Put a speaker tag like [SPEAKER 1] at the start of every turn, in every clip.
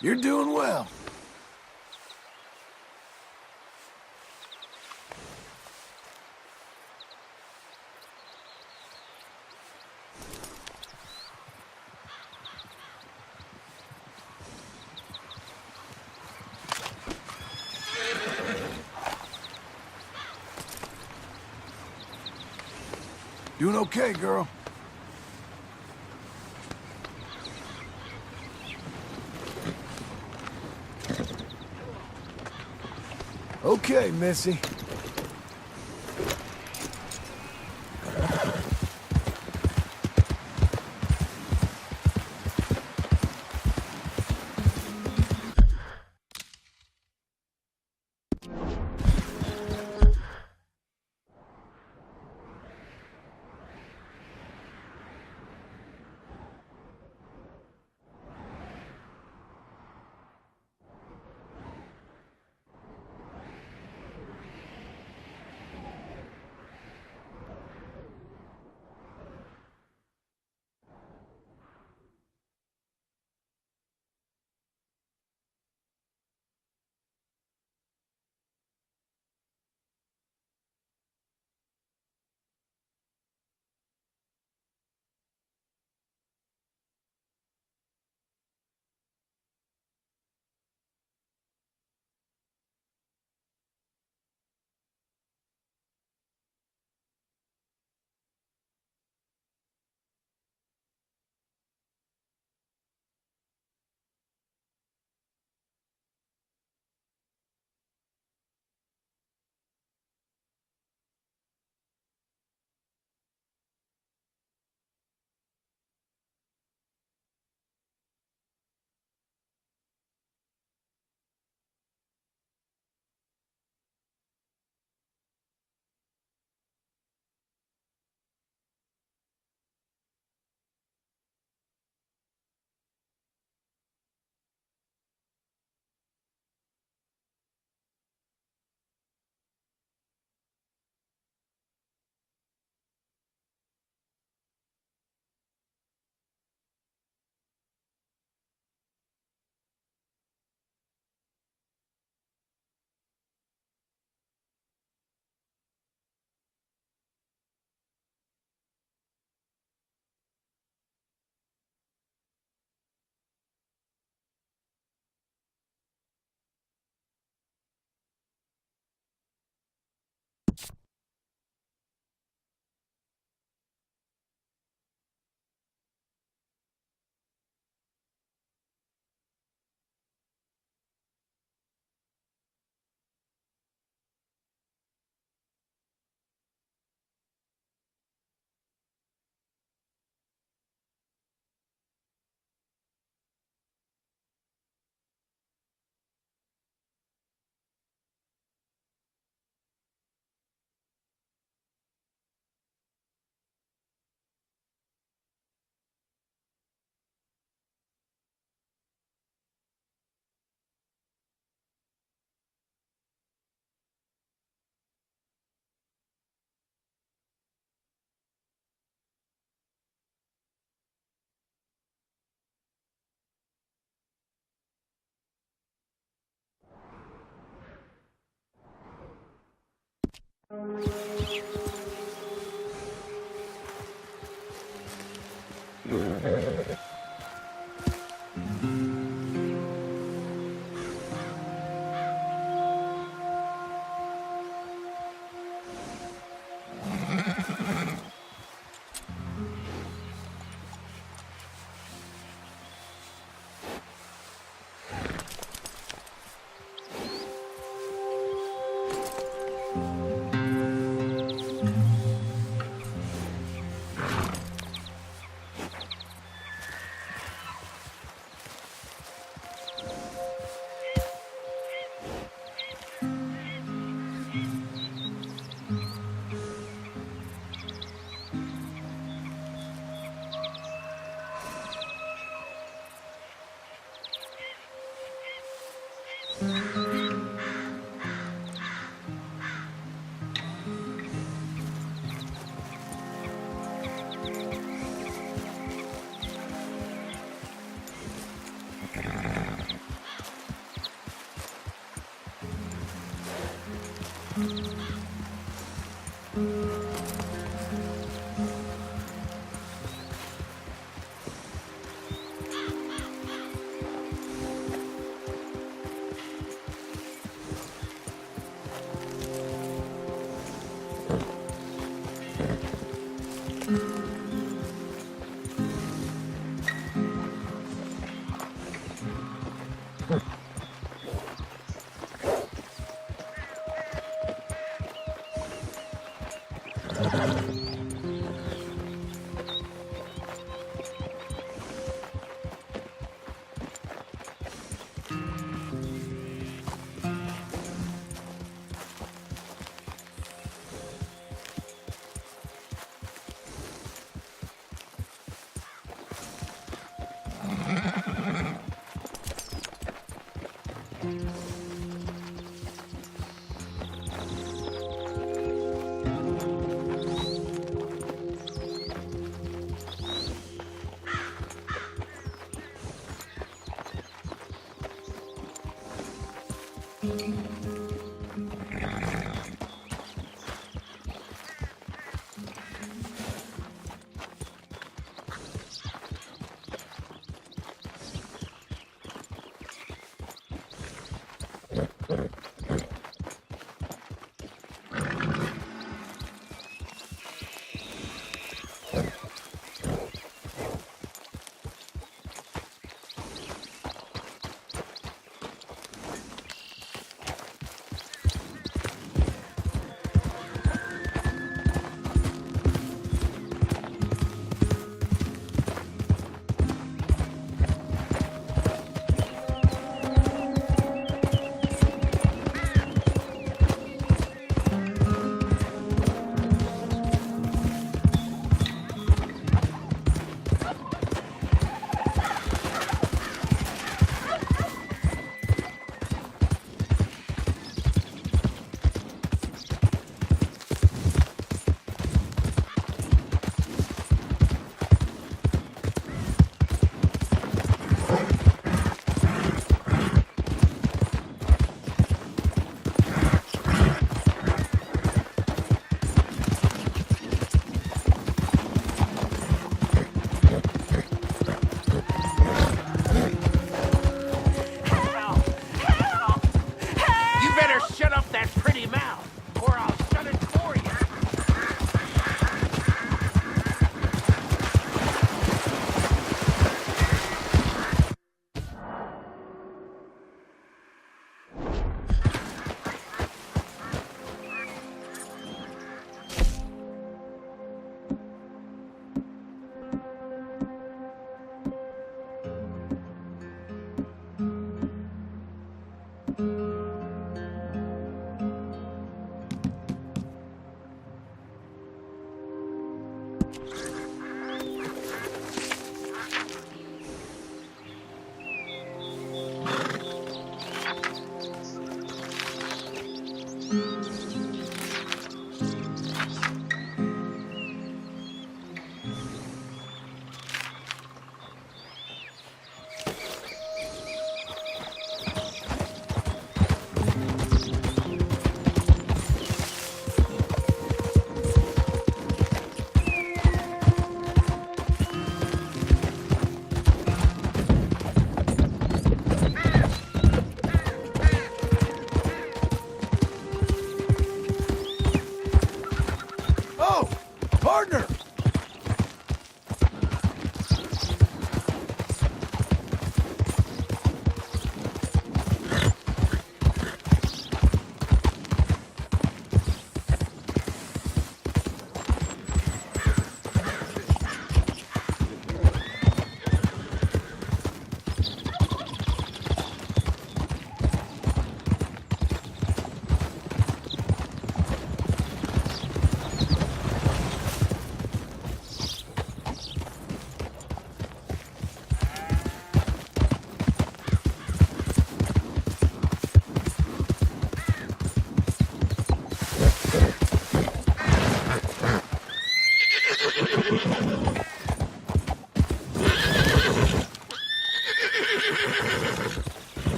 [SPEAKER 1] You're doing well. Doing okay, girl. Okay, Missy.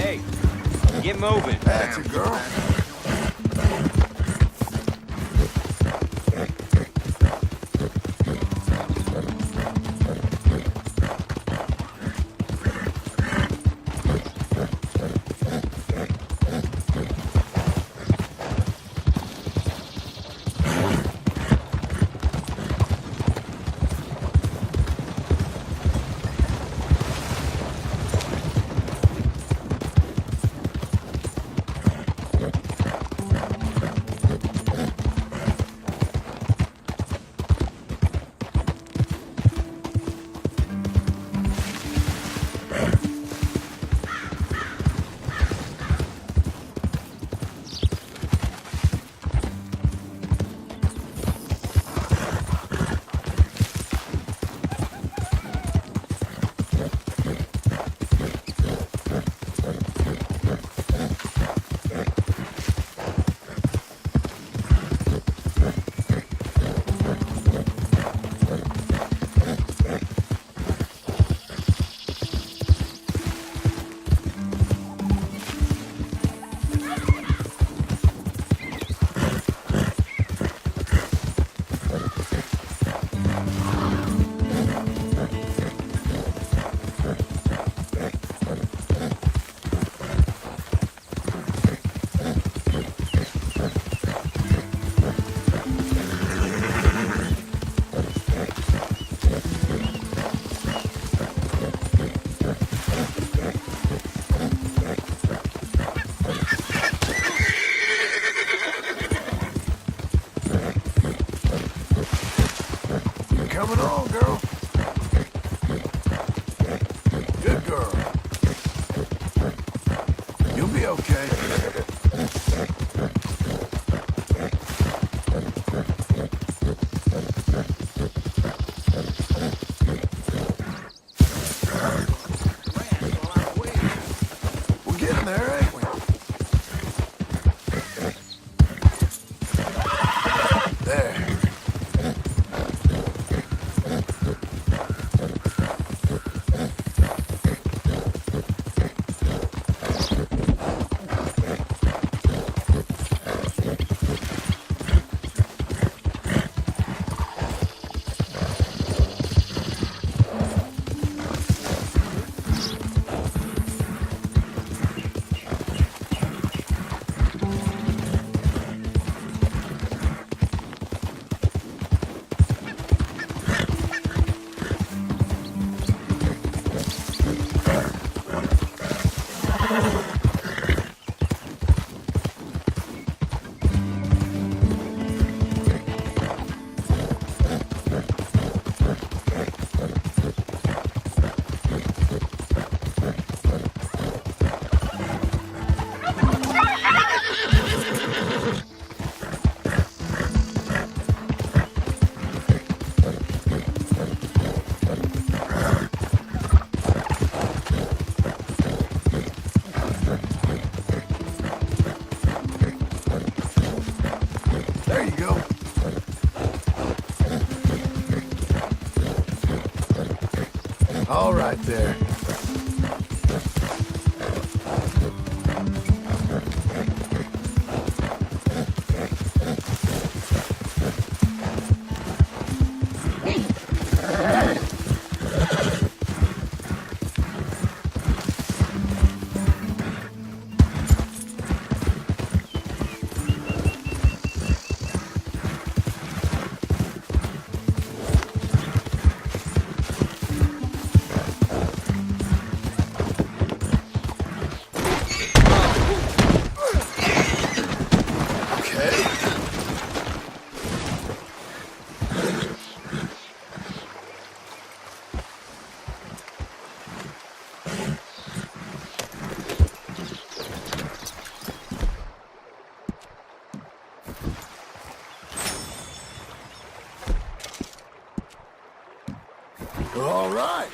[SPEAKER 2] Hey, get moving.
[SPEAKER 1] That's it, girl. Coming on, girl. Good girl. You'll be okay. We're getting there, ain't we? There. There you go. All right there. All right.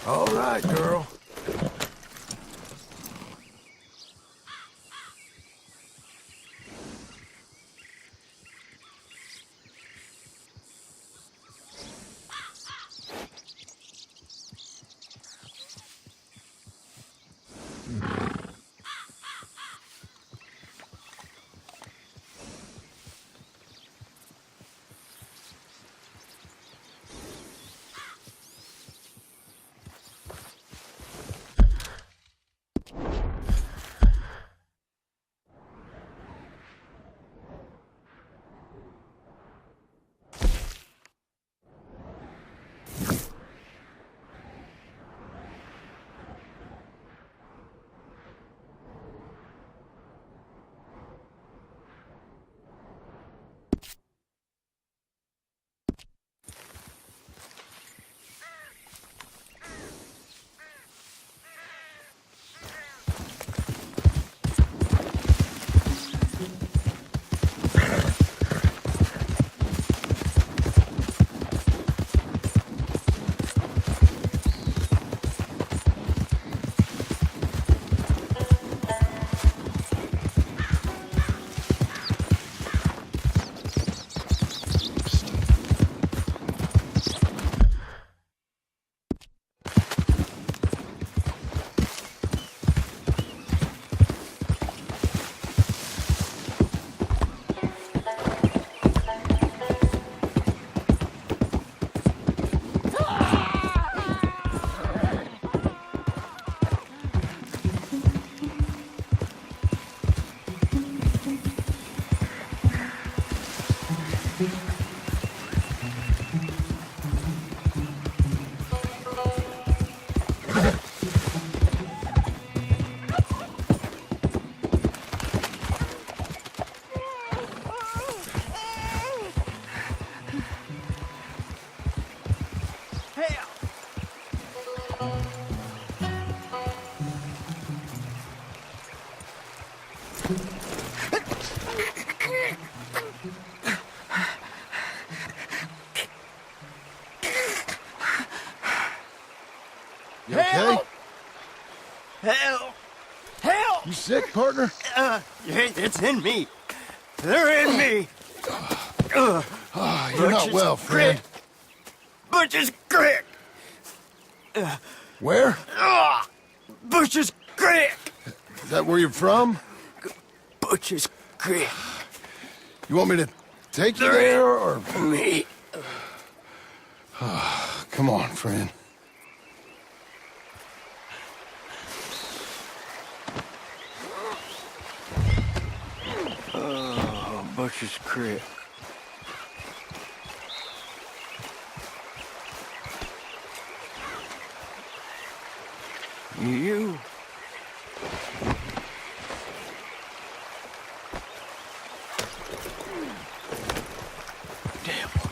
[SPEAKER 1] All right, girl.
[SPEAKER 3] Help!
[SPEAKER 1] You okay?
[SPEAKER 3] Help! Help! Help!
[SPEAKER 1] You sick, partner?
[SPEAKER 3] It's in me. They're in me.
[SPEAKER 1] You're not well, friend.
[SPEAKER 3] Butch's Creek.
[SPEAKER 1] Where?
[SPEAKER 3] Butch's Creek.
[SPEAKER 1] Is that where you're from?
[SPEAKER 3] Butch's Creek.
[SPEAKER 1] You want me to take you there, or...?
[SPEAKER 3] Me.
[SPEAKER 1] Come on, friend.
[SPEAKER 3] Butch's Creek. You. Devil.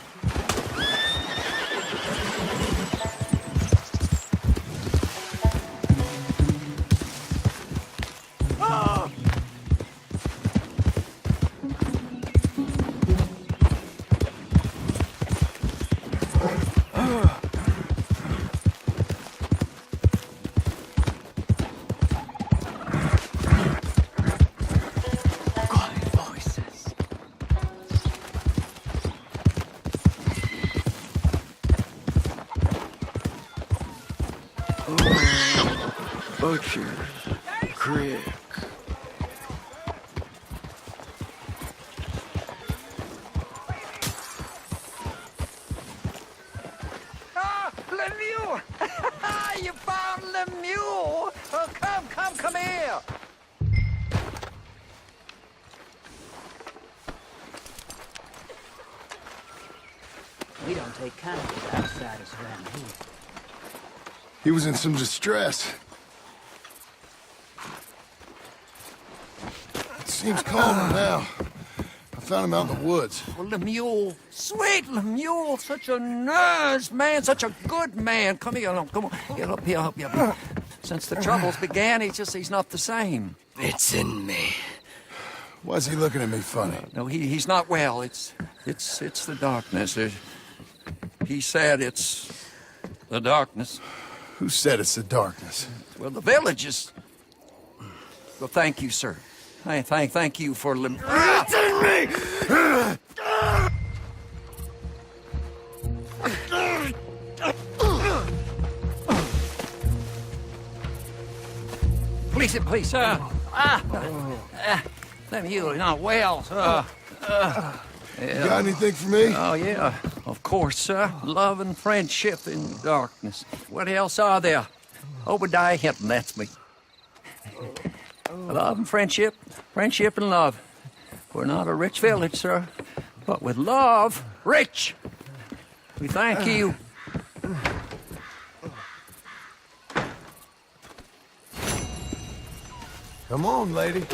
[SPEAKER 3] Butcher's Creek.
[SPEAKER 4] Ah, Lemieux! You found Lemieux! Oh, come here!
[SPEAKER 5] We don't take kindly to outsiders around here.
[SPEAKER 1] He was in some distress. It seems calmer now. I found him out in the woods.
[SPEAKER 4] Well, Lemieux, sweet Lemieux, such a nice man, such a good man. Come here, come on, get up here, help you. Since the troubles began, he's not the same.
[SPEAKER 3] It's in me.
[SPEAKER 1] Why's he looking at me funny?
[SPEAKER 4] No, he's not well. It's the darkness. He said it's the darkness.
[SPEAKER 1] Who said it's the darkness?
[SPEAKER 4] Well, the village is... Well, thank you, sir. Thank you for
[SPEAKER 3] It's in me!
[SPEAKER 4] Please, Lemieux, not well, sir.
[SPEAKER 1] You got anything for me?
[SPEAKER 4] Oh, yeah, of course, sir. Love and friendship in darkness. What else are there? Obadiah Hinton, that's me. Love and friendship and love. We're not a rich village, sir, but with love, rich. We thank you.
[SPEAKER 1] Come on, lady.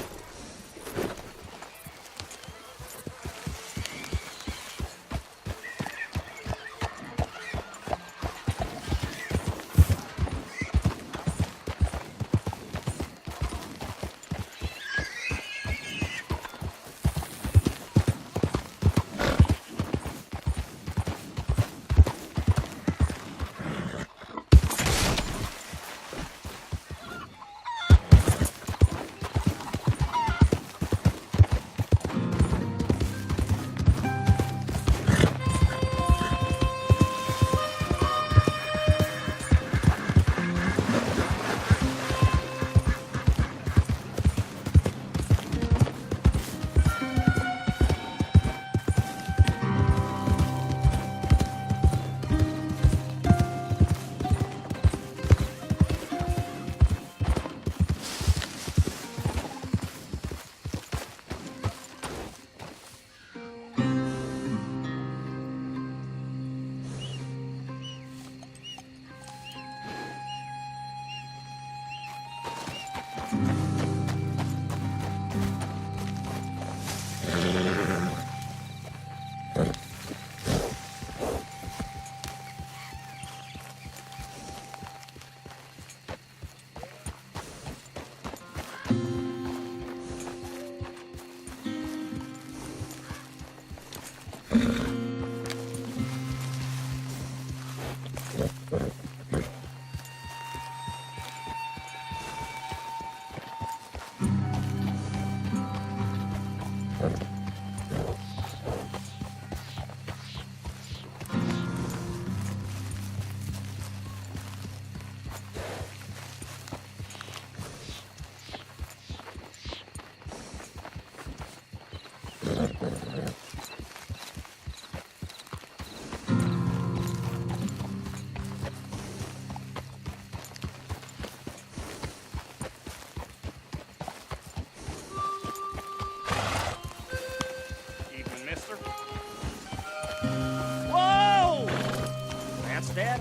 [SPEAKER 3] Evening, mister. Whoa! That's that.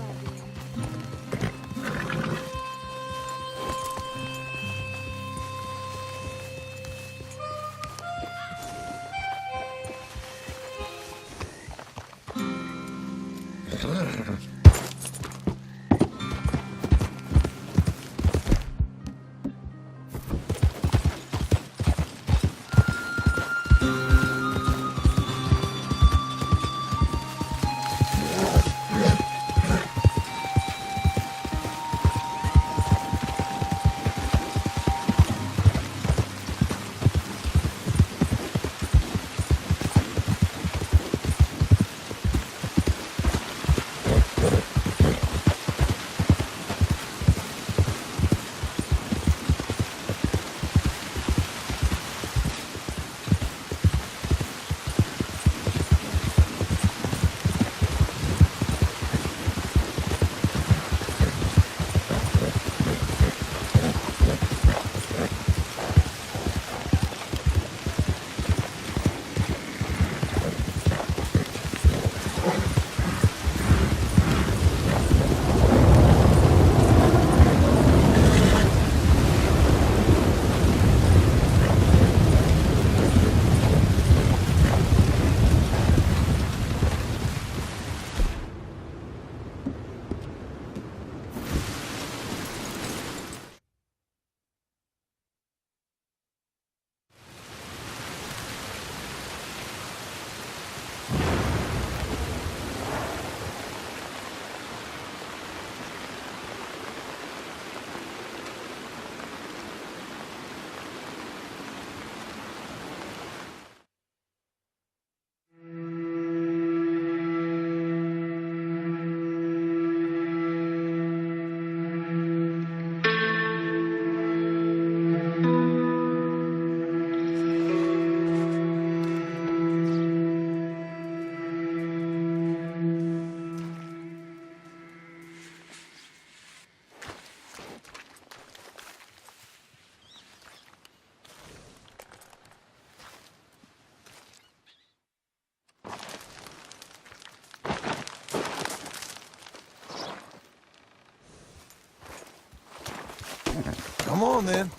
[SPEAKER 1] Come on, then.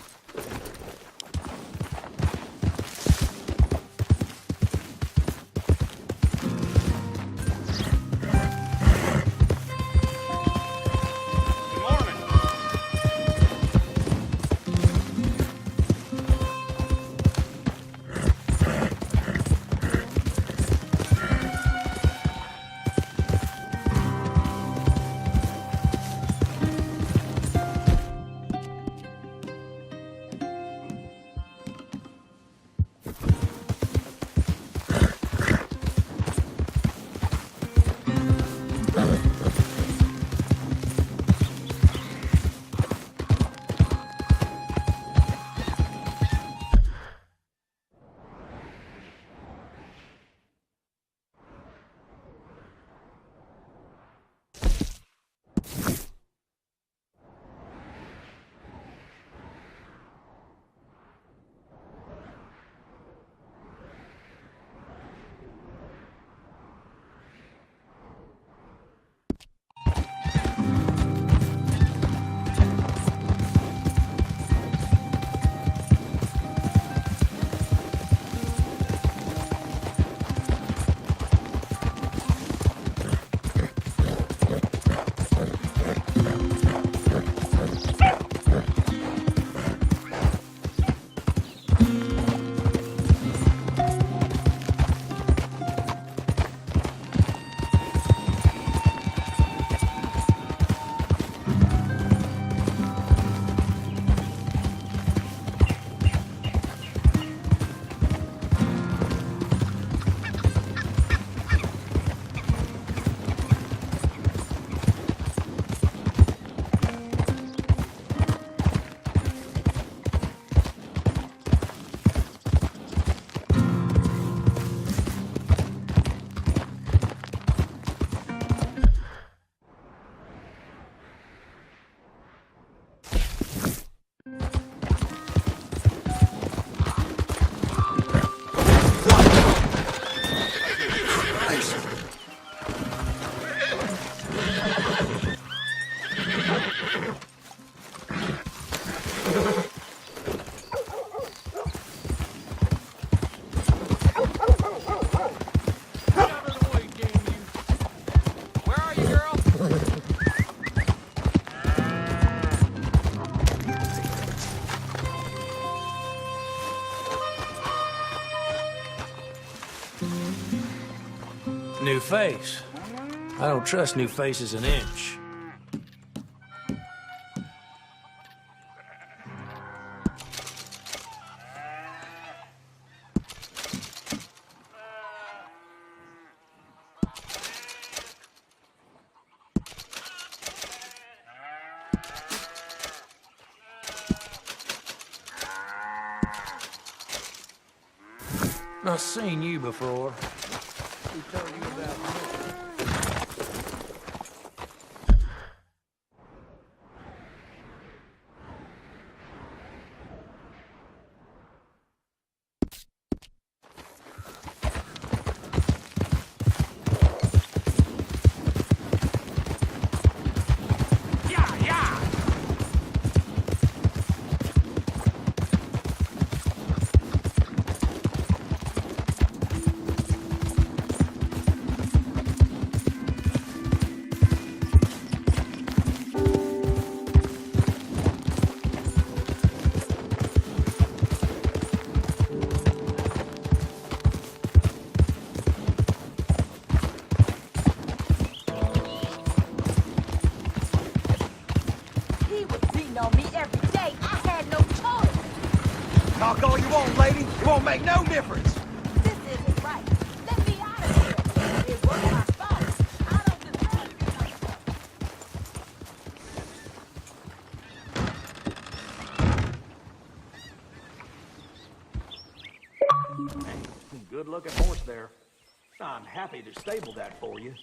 [SPEAKER 3] Good morning.
[SPEAKER 6] face. I don't trust new faces an inch. I've seen you before. Who told you about me?
[SPEAKER 7] He was beating on me every day. I had no choice.
[SPEAKER 3] Talk all you want, lady. It won't make no difference.
[SPEAKER 7] This isn't right. Let me out of here. It was my fault. I don't deserve to be myself.
[SPEAKER 6] Good looking horse there. I'm happy to stable that for you.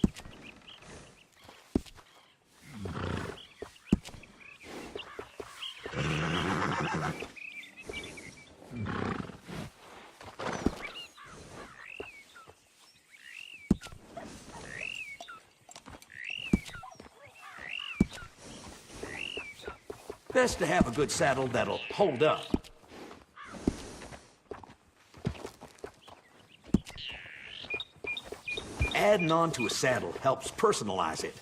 [SPEAKER 6] Best to have a good saddle that'll hold up. Adding on to a saddle helps personalize it.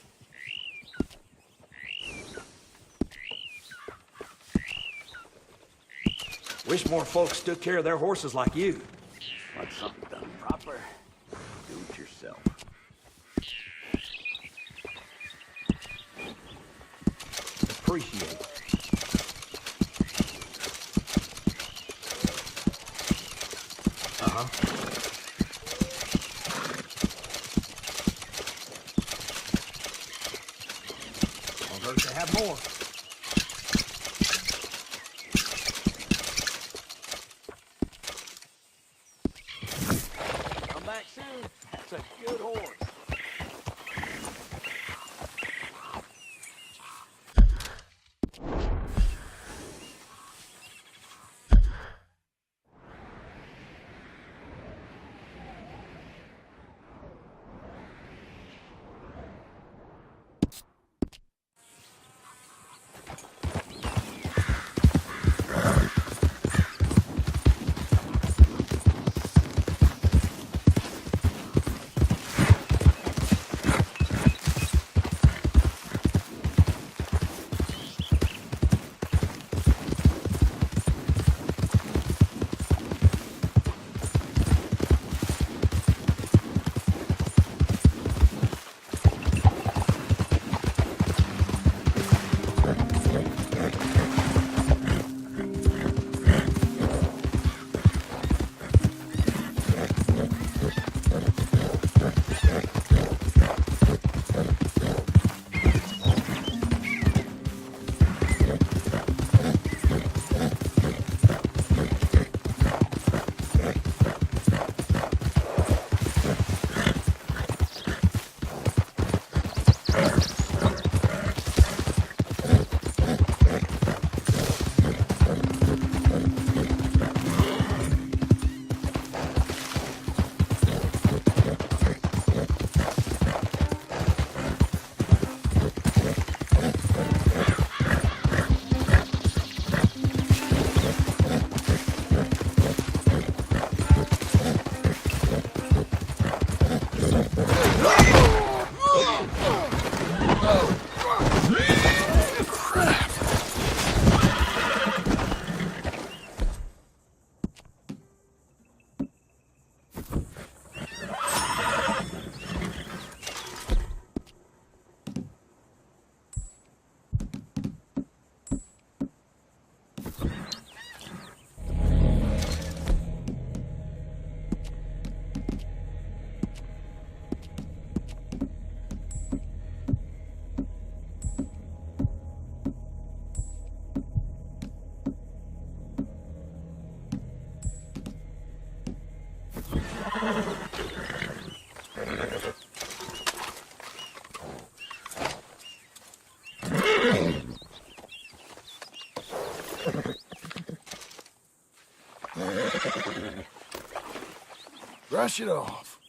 [SPEAKER 6] Wish more folks took care of their horses like you.
[SPEAKER 3] Want something done proper? Do it yourself.
[SPEAKER 6] Appreciate it. Uh-huh. Won't hurt to have more. Come back soon. That's a good horse.
[SPEAKER 1] Brush it off.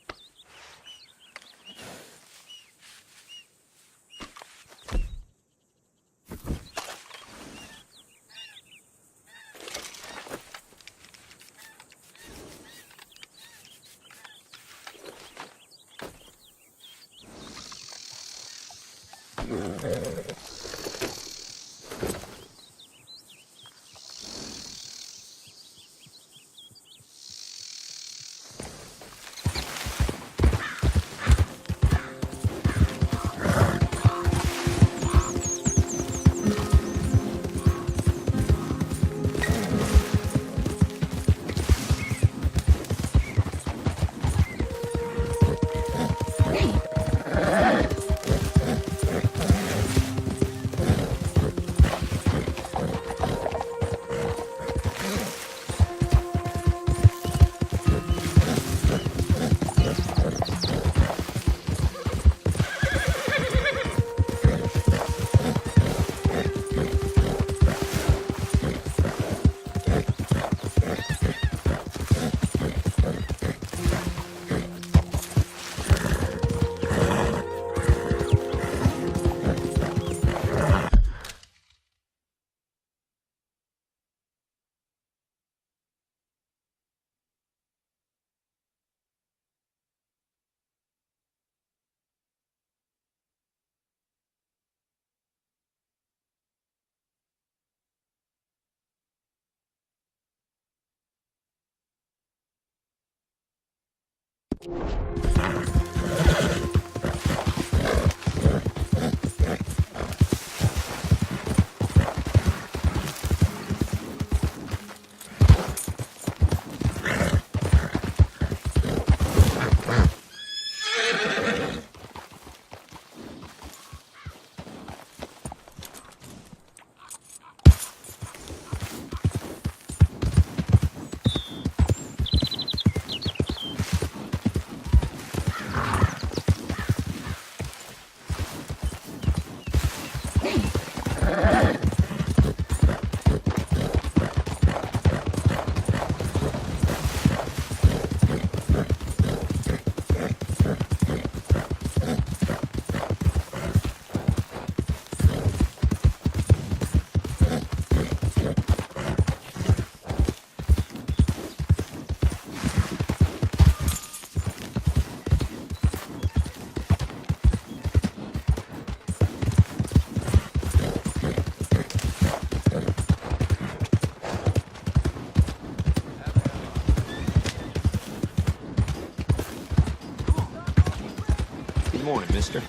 [SPEAKER 2] Good morning, mister.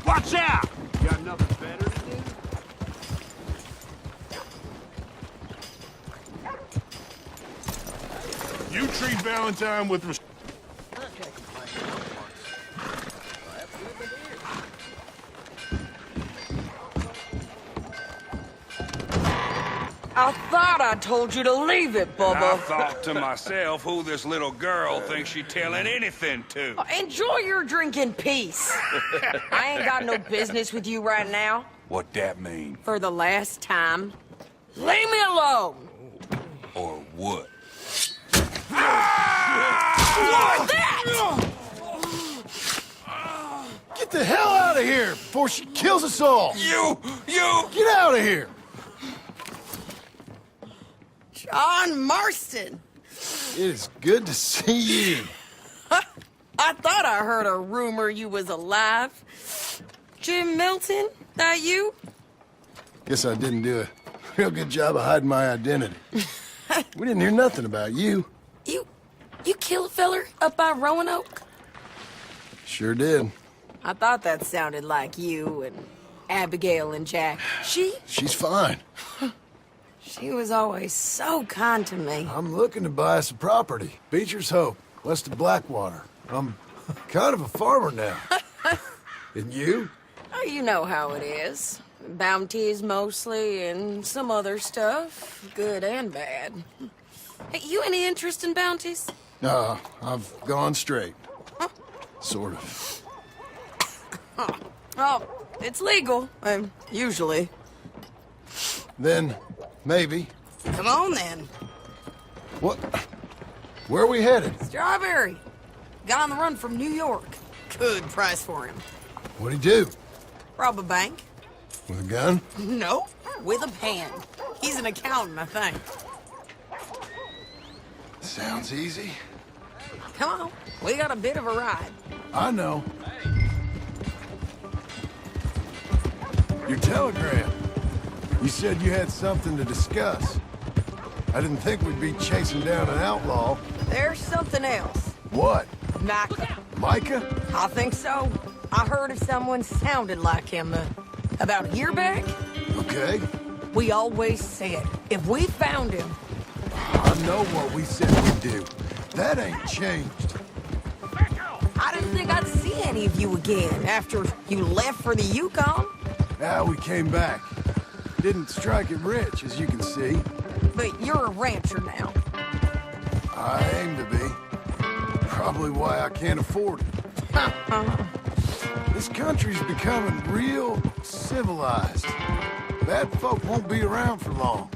[SPEAKER 6] Watch out! You got nothing better to do?
[SPEAKER 1] You treat Valentine with respect.
[SPEAKER 8] I thought I told you to leave it,
[SPEAKER 9] I
[SPEAKER 8] Bubba.
[SPEAKER 9] thought to myself who this little girl thinks she telling anything to.
[SPEAKER 8] Enjoy your drink in peace. I ain't got no business with you right now.
[SPEAKER 9] What that mean?
[SPEAKER 8] For the last time, leave me alone.
[SPEAKER 9] Or what?
[SPEAKER 8] What's that?
[SPEAKER 1] Get the hell out of here before she kills us all!
[SPEAKER 9] You!
[SPEAKER 1] Get out of here!
[SPEAKER 8] John Marston.
[SPEAKER 1] It is good to see you.
[SPEAKER 8] I thought I heard a rumor you was alive. Jim Milton, that you?
[SPEAKER 1] Guess I didn't do a real good job of hiding my identity. We didn't hear nothing about you.
[SPEAKER 8] You kill a feller up by Roanoke?
[SPEAKER 1] Sure did.
[SPEAKER 8] I thought that sounded like you and Abigail and Jack.
[SPEAKER 1] She's fine.
[SPEAKER 8] She was always so kind to me.
[SPEAKER 1] I'm looking to buy us a property. Beecher's Hope, west of Blackwater. I'm kind of a farmer now. And you?
[SPEAKER 8] Oh, you know how it is. Bounties mostly and some other stuff, good and bad. Hey, you any interest in bounties?
[SPEAKER 1] No, I've gone straight. Sort of.
[SPEAKER 8] Oh, It's legal, usually.
[SPEAKER 1] Then, maybe.
[SPEAKER 8] Come on, then.
[SPEAKER 1] What? Where are we headed?
[SPEAKER 8] Strawberry. Got on the run from New York. Good price for him.
[SPEAKER 1] What'd he do?
[SPEAKER 8] Rob a bank?
[SPEAKER 1] With a gun?
[SPEAKER 8] No, with a pen. He's an accountant, I think.
[SPEAKER 1] Sounds easy.
[SPEAKER 8] Come on, we got a bit of a ride.
[SPEAKER 1] I know. Your telegram. You said you had something to discuss. I didn't think we'd be chasing down an outlaw.
[SPEAKER 8] There's something else.
[SPEAKER 1] What?
[SPEAKER 8] Micah.
[SPEAKER 1] Micah?
[SPEAKER 8] I think so. I heard of someone sounded like him about a year back.
[SPEAKER 1] Okay.
[SPEAKER 8] We always said, if we found him...
[SPEAKER 1] I know what we said we'd do. That ain't changed.
[SPEAKER 8] I didn't think I'd see any of you again after you left for the Yukon.
[SPEAKER 1] Now we came back. Didn't strike it rich, as you can see.
[SPEAKER 8] But you're a rancher now.
[SPEAKER 1] I aim to be. Probably why I can't afford it. This country's becoming real civilized. Bad folk won't be around for long.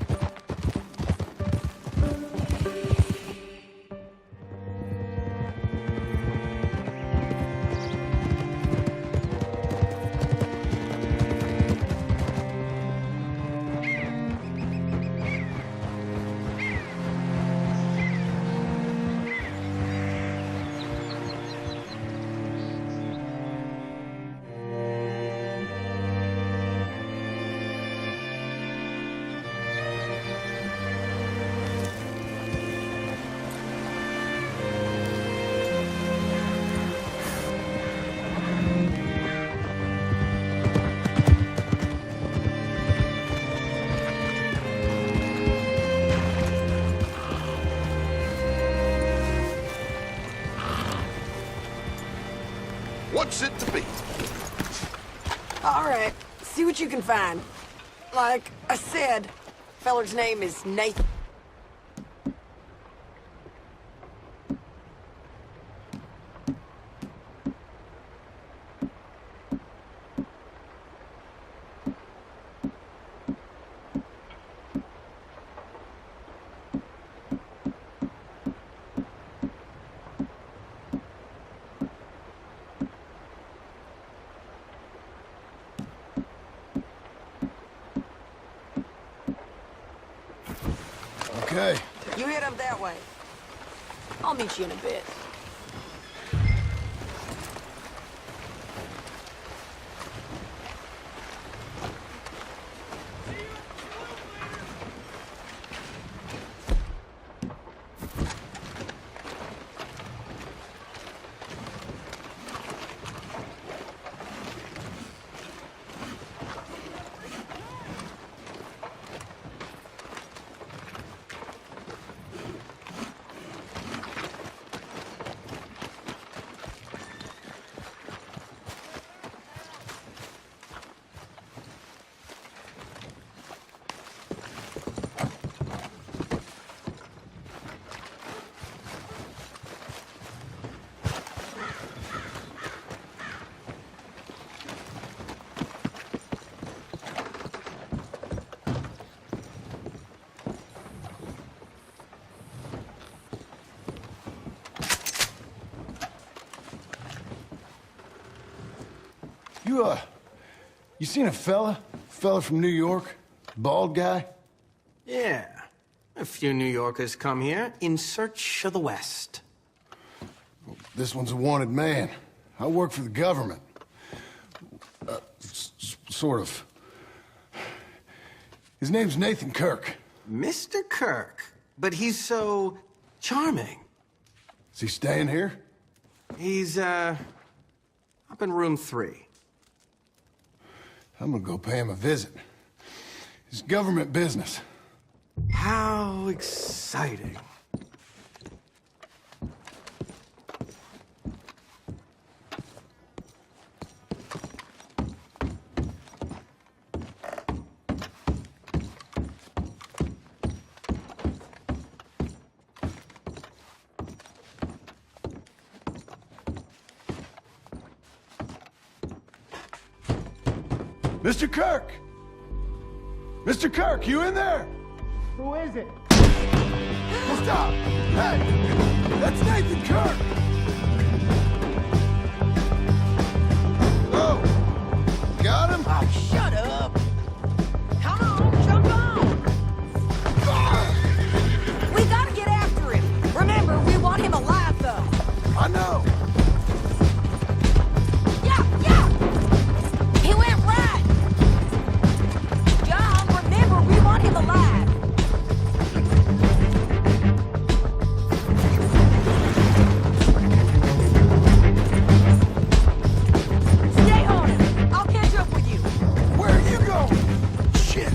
[SPEAKER 10] What's it to be?
[SPEAKER 8] All right, see what you can find. Like I said, feller's name is Nathan.
[SPEAKER 1] Okay.
[SPEAKER 8] You head up that way. I'll meet you in a bit.
[SPEAKER 1] You seen a fella? Fella from New York? Bald guy?
[SPEAKER 3] Yeah. A few New Yorkers come here in search of the West.
[SPEAKER 1] This one's a wanted man. I work for the government. Sort of. His name's Nathan Kirk.
[SPEAKER 3] Mr. Kirk? But he's so charming.
[SPEAKER 1] Is he staying here?
[SPEAKER 3] He's, up in room 3.
[SPEAKER 1] I'm gonna go pay him a visit. It's government business.
[SPEAKER 3] How exciting.
[SPEAKER 1] Mr. Kirk! Mr. Kirk, you in there?
[SPEAKER 3] Who is it?
[SPEAKER 1] Well, stop! Hey! That's Nathan Kirk! Oh! Got him?
[SPEAKER 7] Oh, shut up! Come on, jump on! We gotta get after him. Remember, we want him alive, though.
[SPEAKER 1] I know!
[SPEAKER 7] Yeah! He went right! John, remember, we want him alive. Stay on it. I'll catch up with you.
[SPEAKER 1] Where are you going? Shit!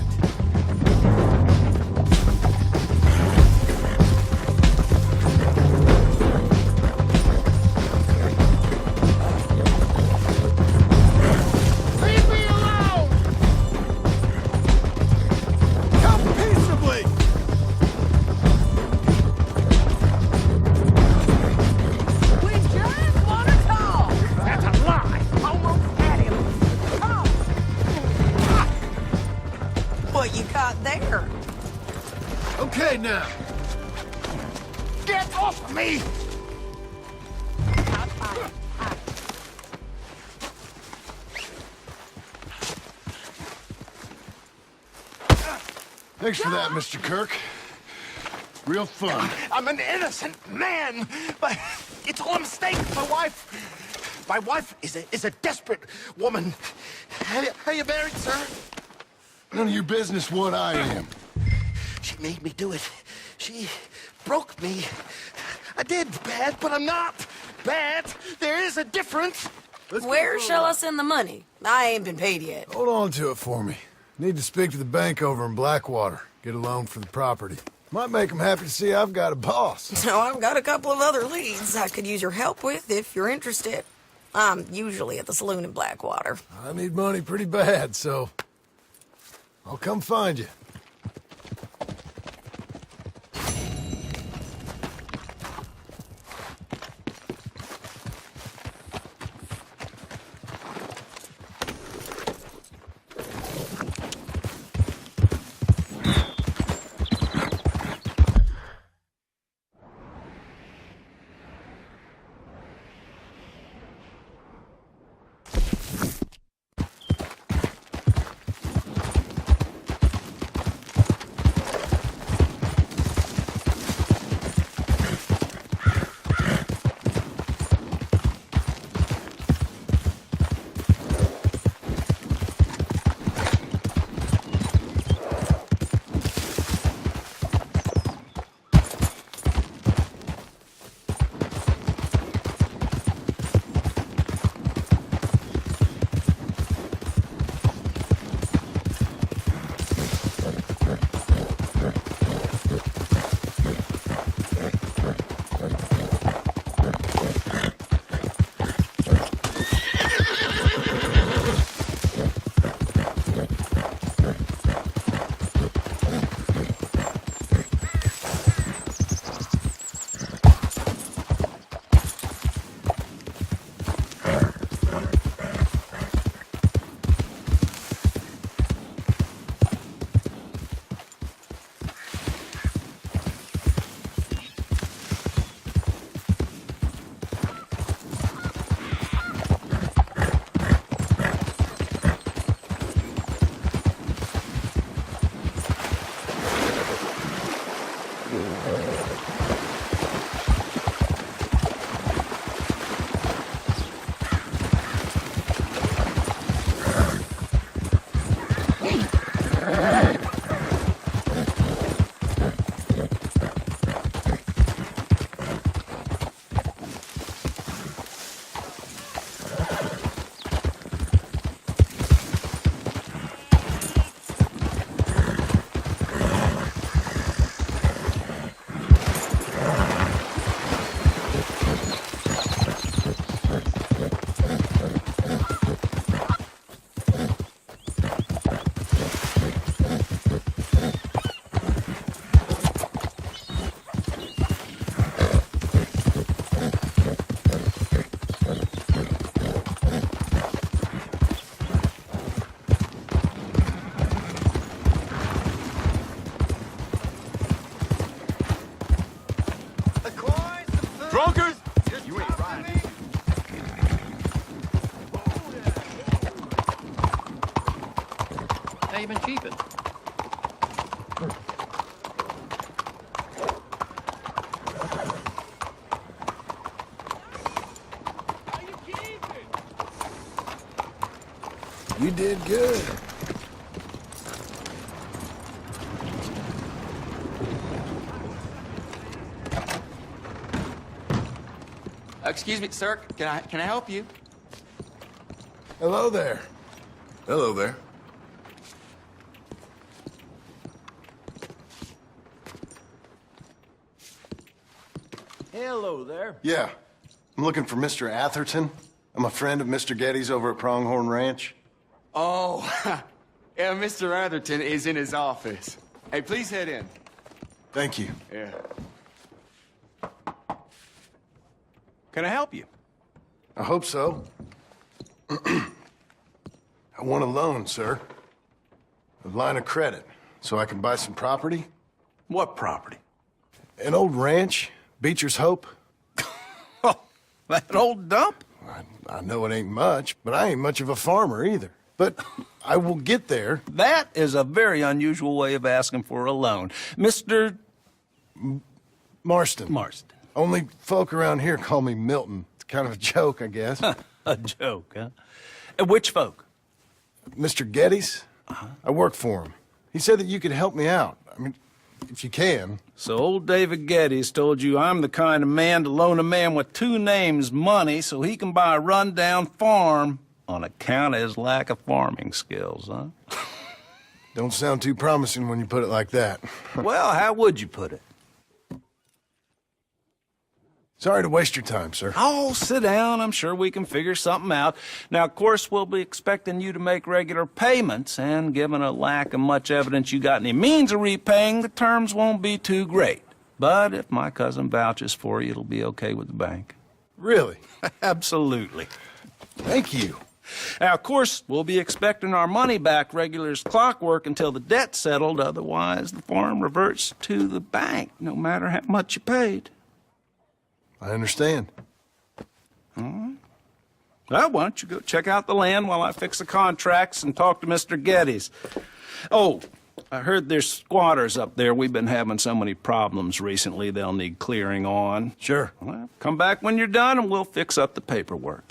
[SPEAKER 1] Leave me alone! Come peaceably!
[SPEAKER 7] We just want to talk.
[SPEAKER 6] That's a lie!
[SPEAKER 7] Almost had him. Come on. What you got there?
[SPEAKER 1] Okay, now.
[SPEAKER 6] Get off of me!
[SPEAKER 1] Thanks for that, Mr. Kirk. Real fun.
[SPEAKER 6] I'm an innocent man, but it's all a mistake. My wife is a desperate woman. Are you married, sir?
[SPEAKER 1] None of your business what I am.
[SPEAKER 6] She made me do it. She broke me. I did bad, but I'm not bad. There is a difference.
[SPEAKER 8] Where shall I send the money? I ain't been paid yet.
[SPEAKER 1] Hold on to it for me. Need to speak to the bank over in Blackwater. Get a loan for the property. Might make them happy to see I've got a boss.
[SPEAKER 8] So I've got a couple of other leads I could use your help with if you're interested. I'm usually at the saloon in Blackwater.
[SPEAKER 1] I need money pretty bad, so I'll come find you.
[SPEAKER 6] Drunkard! You ain't right.
[SPEAKER 4] How you been keeping?
[SPEAKER 1] You did good.
[SPEAKER 11] Excuse me, sir. Can I help you?
[SPEAKER 1] Hello there.
[SPEAKER 10] Hello there.
[SPEAKER 2] Hello there.
[SPEAKER 1] Yeah. I'm looking for Mr. Atherton. I'm a friend of Mr. Getty's over at Pronghorn Ranch.
[SPEAKER 11] Oh, yeah, Mr. Atherton is in his office. Hey, please head in.
[SPEAKER 1] Thank you.
[SPEAKER 11] Yeah.
[SPEAKER 2] Can I help you?
[SPEAKER 1] I hope so. I want a loan, sir. A line of credit, so I can buy some property.
[SPEAKER 2] What property?
[SPEAKER 1] An old ranch, Beecher's Hope.
[SPEAKER 2] Oh, that old dump?
[SPEAKER 1] I know it ain't much, but I ain't much of a farmer either. But I will get there.
[SPEAKER 2] That is a very unusual way of asking for a loan. Mr.
[SPEAKER 1] Marston.
[SPEAKER 2] Marston.
[SPEAKER 1] Only folk around here call me Milton. It's kind of a joke, I guess.
[SPEAKER 2] A joke, huh? Which folk?
[SPEAKER 1] Mr. Getty's? I work for him. He said that you could help me out. I mean, if you can.
[SPEAKER 2] So old David Geddes told you I'm the kind of man to loan a man with two names money so he can buy a rundown farm on account of his lack of farming skills, huh?
[SPEAKER 1] Don't sound too promising when you put it like that.
[SPEAKER 2] Well, how would you put it?
[SPEAKER 1] Sorry to waste your time, sir.
[SPEAKER 2] Oh, sit down. I'm sure we can figure something out. Now, of course, we'll be expecting you to make regular payments, and given a lack of much evidence you got any means of repaying, the terms won't be too great. But if my cousin vouches for you, it'll be okay with the bank.
[SPEAKER 1] Really?
[SPEAKER 2] Absolutely.
[SPEAKER 1] Thank you.
[SPEAKER 2] Now, of course, we'll be expecting our money back regular as clockwork until the debt's settled. Otherwise, the farm reverts to the bank, no matter how much you paid.
[SPEAKER 1] I understand.
[SPEAKER 2] All right. Well, why don't you go check out the land while I fix the contracts and talk to Mr. Geddes. Oh, I heard there's squatters up there. We've been having so many problems recently, they'll need clearing on.
[SPEAKER 1] Sure.
[SPEAKER 2] Well, come back when you're done and we'll fix up the paperwork.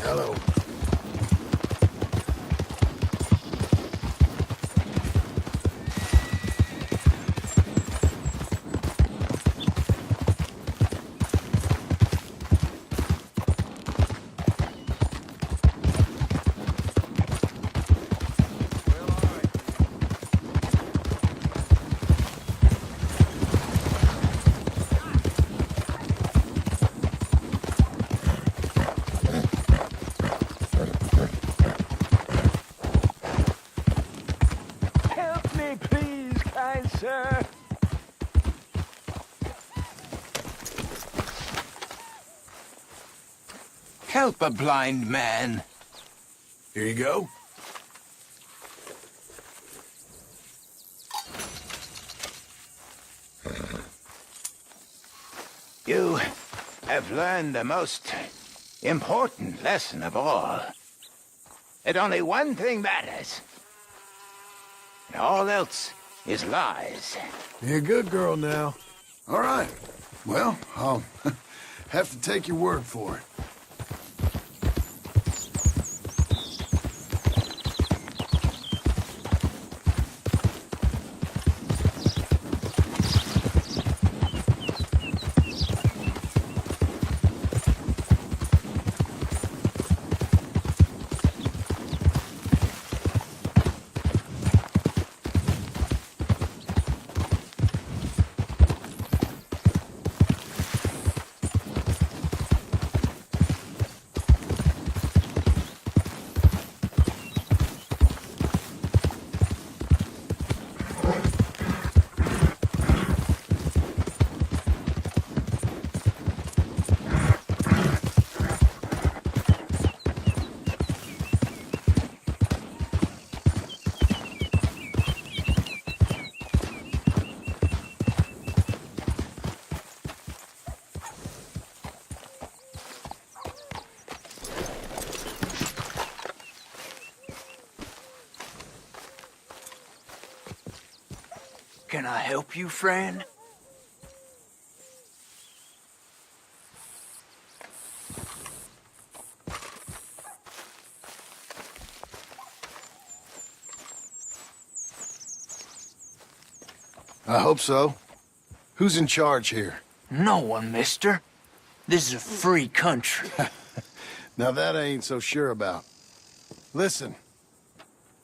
[SPEAKER 1] Hello.
[SPEAKER 4] Sir.
[SPEAKER 6] Help a blind man.
[SPEAKER 1] Here you go.
[SPEAKER 6] You have learned the most important lesson of all. That only one thing matters. And all else is lies.
[SPEAKER 1] You're a good girl now. All right. Well, I'll have to take your word for it.
[SPEAKER 12] Can I help you, friend?
[SPEAKER 1] I hope so. Who's in charge here?
[SPEAKER 12] No one, mister. This is a free country.
[SPEAKER 1] Now that I ain't so sure about. Listen,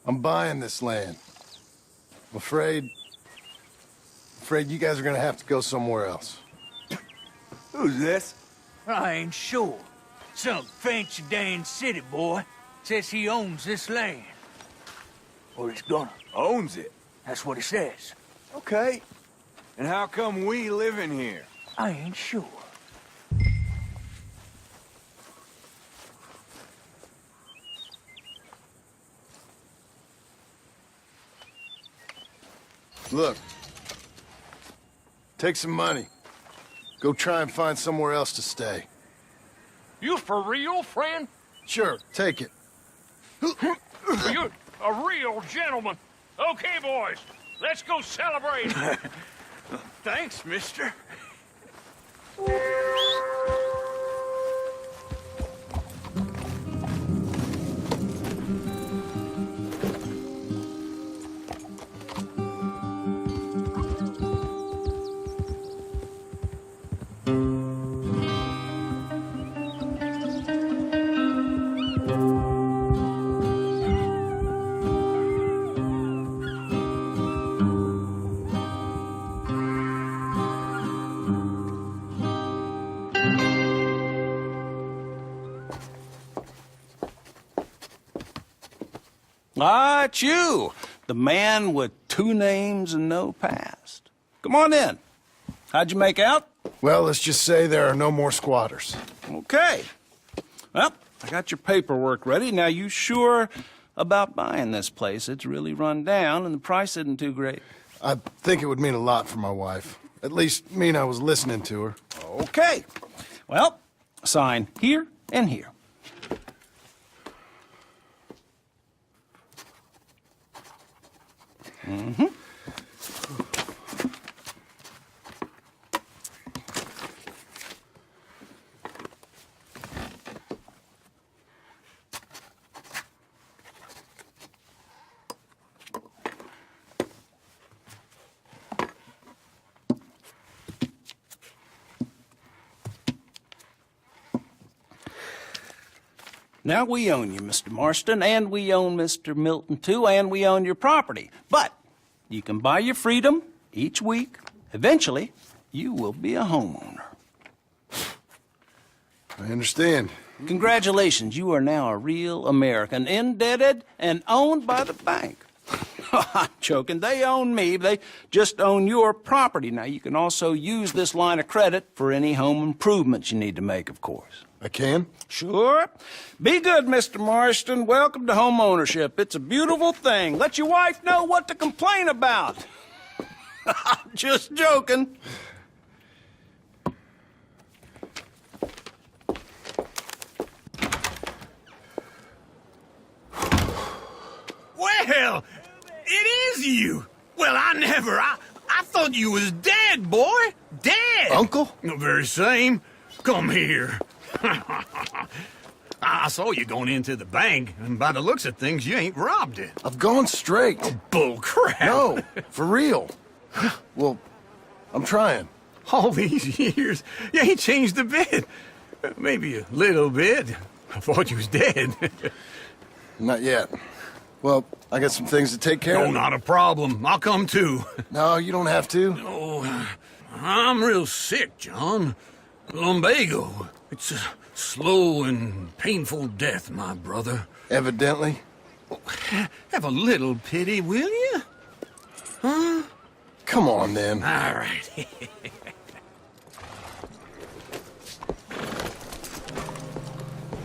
[SPEAKER 1] I'm buying this land. I'm afraid you guys are gonna have to go somewhere else.
[SPEAKER 12] Who's this? I ain't sure. Some fancy Dan city boy says he owns this land. Or he's gonna.
[SPEAKER 11] Owns it.
[SPEAKER 12] That's what he says.
[SPEAKER 11] Okay. And how come we live in here?
[SPEAKER 12] I ain't sure.
[SPEAKER 1] Look, take some money. Go try and find somewhere else to stay.
[SPEAKER 13] You for real, friend?
[SPEAKER 1] Sure, take it.
[SPEAKER 13] You're a real gentleman. Okay, boys, let's go celebrate.
[SPEAKER 12] Thanks, mister.
[SPEAKER 2] Ah, it's you, the man with 2 names and no past. Come on in. How'd you make out?
[SPEAKER 1] Well, let's just say there are no more squatters.
[SPEAKER 2] Okay. Well, I got your paperwork ready. Now, you sure about buying this place? It's really run down, and the price isn't too great.
[SPEAKER 1] I think it would mean a lot for my wife. At least mean I was listening to her.
[SPEAKER 2] Okay. Well, sign here and here. Mm-hmm. Now, we own you, Mr. Marston, and we own Mr. Milton, too, and we own your property. But you can buy your freedom each week. Eventually, you will be a homeowner.
[SPEAKER 1] I understand.
[SPEAKER 2] Congratulations, you are now a real American, indebted and owned by the bank. I'm joking. They own me. They just own your property. Now, you can also use this line of credit for any home improvements you need to make, of course.
[SPEAKER 1] I can?
[SPEAKER 2] Sure. Be good, Mr. Marston. Welcome to home ownership. It's a beautiful thing. Let your wife know what to complain about. I'm just joking.
[SPEAKER 14] Well, it is you. Well, I thought you was dead, boy. Dead.
[SPEAKER 1] Uncle?
[SPEAKER 14] The very same. Come here. I saw you going into the bank, and by the looks of things, you ain't robbed it.
[SPEAKER 1] I've gone straight.
[SPEAKER 14] Oh, bull crap.
[SPEAKER 1] No, for real. Well, I'm trying.
[SPEAKER 14] All these years, you ain't changed a bit. Maybe a little bit. I thought you was dead.
[SPEAKER 1] Not yet. Well, I got some things to take care
[SPEAKER 14] Oh,
[SPEAKER 1] of.
[SPEAKER 14] not a problem. I'll come too.
[SPEAKER 1] No, you don't have to.
[SPEAKER 14] Oh, I'm real sick, John. Lumbago. It's a slow and painful death, my brother.
[SPEAKER 1] Evidently.
[SPEAKER 14] Have a little pity, will you? Huh?
[SPEAKER 1] Come on, then.
[SPEAKER 14] All right.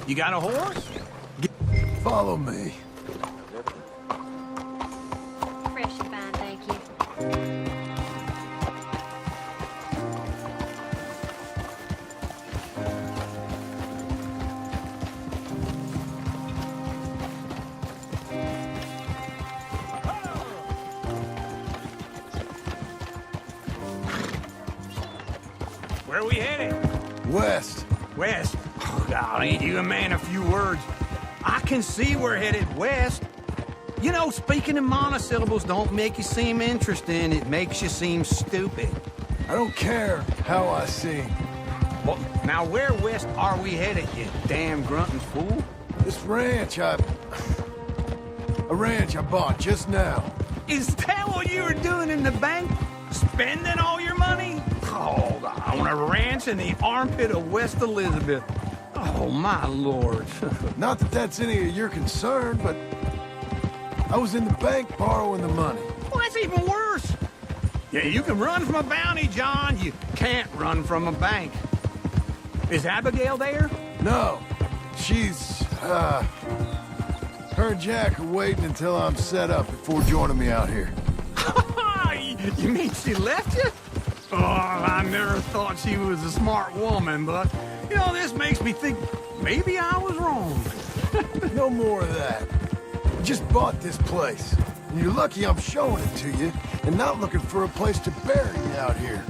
[SPEAKER 14] You got a horse?
[SPEAKER 1] Follow me.
[SPEAKER 7] Fresh and fine, thank you.
[SPEAKER 11] Where are we headed?
[SPEAKER 1] West.
[SPEAKER 11] West? Oh, God, ain't you a man of few words? I can see we're headed west. You know, speaking in monosyllables don't make you seem interesting. It makes you seem stupid.
[SPEAKER 1] I don't care how I sing.
[SPEAKER 11] Well, now where west are we headed, you damn grunting fool?
[SPEAKER 1] This ranch a ranch I bought just now.
[SPEAKER 11] Is that what you were doing in the bank? Spending all your money? Oh, on a ranch in the armpit of West Elizabeth. Oh, my lord.
[SPEAKER 1] Not that that's any of your concern, but I was in the bank borrowing the money.
[SPEAKER 11] Well, that's even worse. Yeah, you can run from a bounty, John. You can't run from a bank. Is Abigail there?
[SPEAKER 1] No. She's, her and Jack are waiting until I'm set up before joining me out here.
[SPEAKER 11] You mean she left you? Oh, I never thought she was a smart woman, but, you know, this makes me think maybe I was wrong.
[SPEAKER 1] No more of that. I just bought this place. And you're lucky I'm showing it to you and not looking for a place to bury you out here.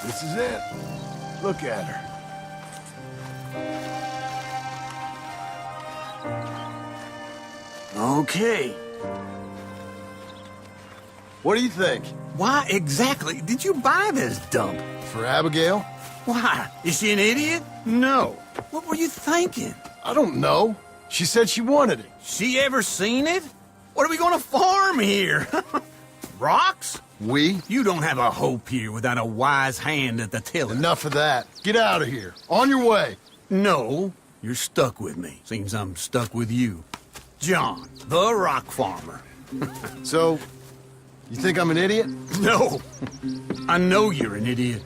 [SPEAKER 1] This is it. Look at her.
[SPEAKER 11] Okay.
[SPEAKER 1] What do you think?
[SPEAKER 11] Why exactly did you buy this dump?
[SPEAKER 1] For Abigail?
[SPEAKER 11] Why? Is she an idiot? No. What were you thinking?
[SPEAKER 1] I don't know. She said she wanted it.
[SPEAKER 11] She ever seen it? What are we gonna farm here? Rocks?
[SPEAKER 1] We?
[SPEAKER 11] You don't have a hope here without a wise hand at the tiller.
[SPEAKER 1] Enough of that. Get out of here. On your way.
[SPEAKER 11] No, you're stuck with me. Seems I'm stuck with you. John, the rock farmer.
[SPEAKER 1] So, you think I'm an idiot?
[SPEAKER 11] No. I know you're an idiot.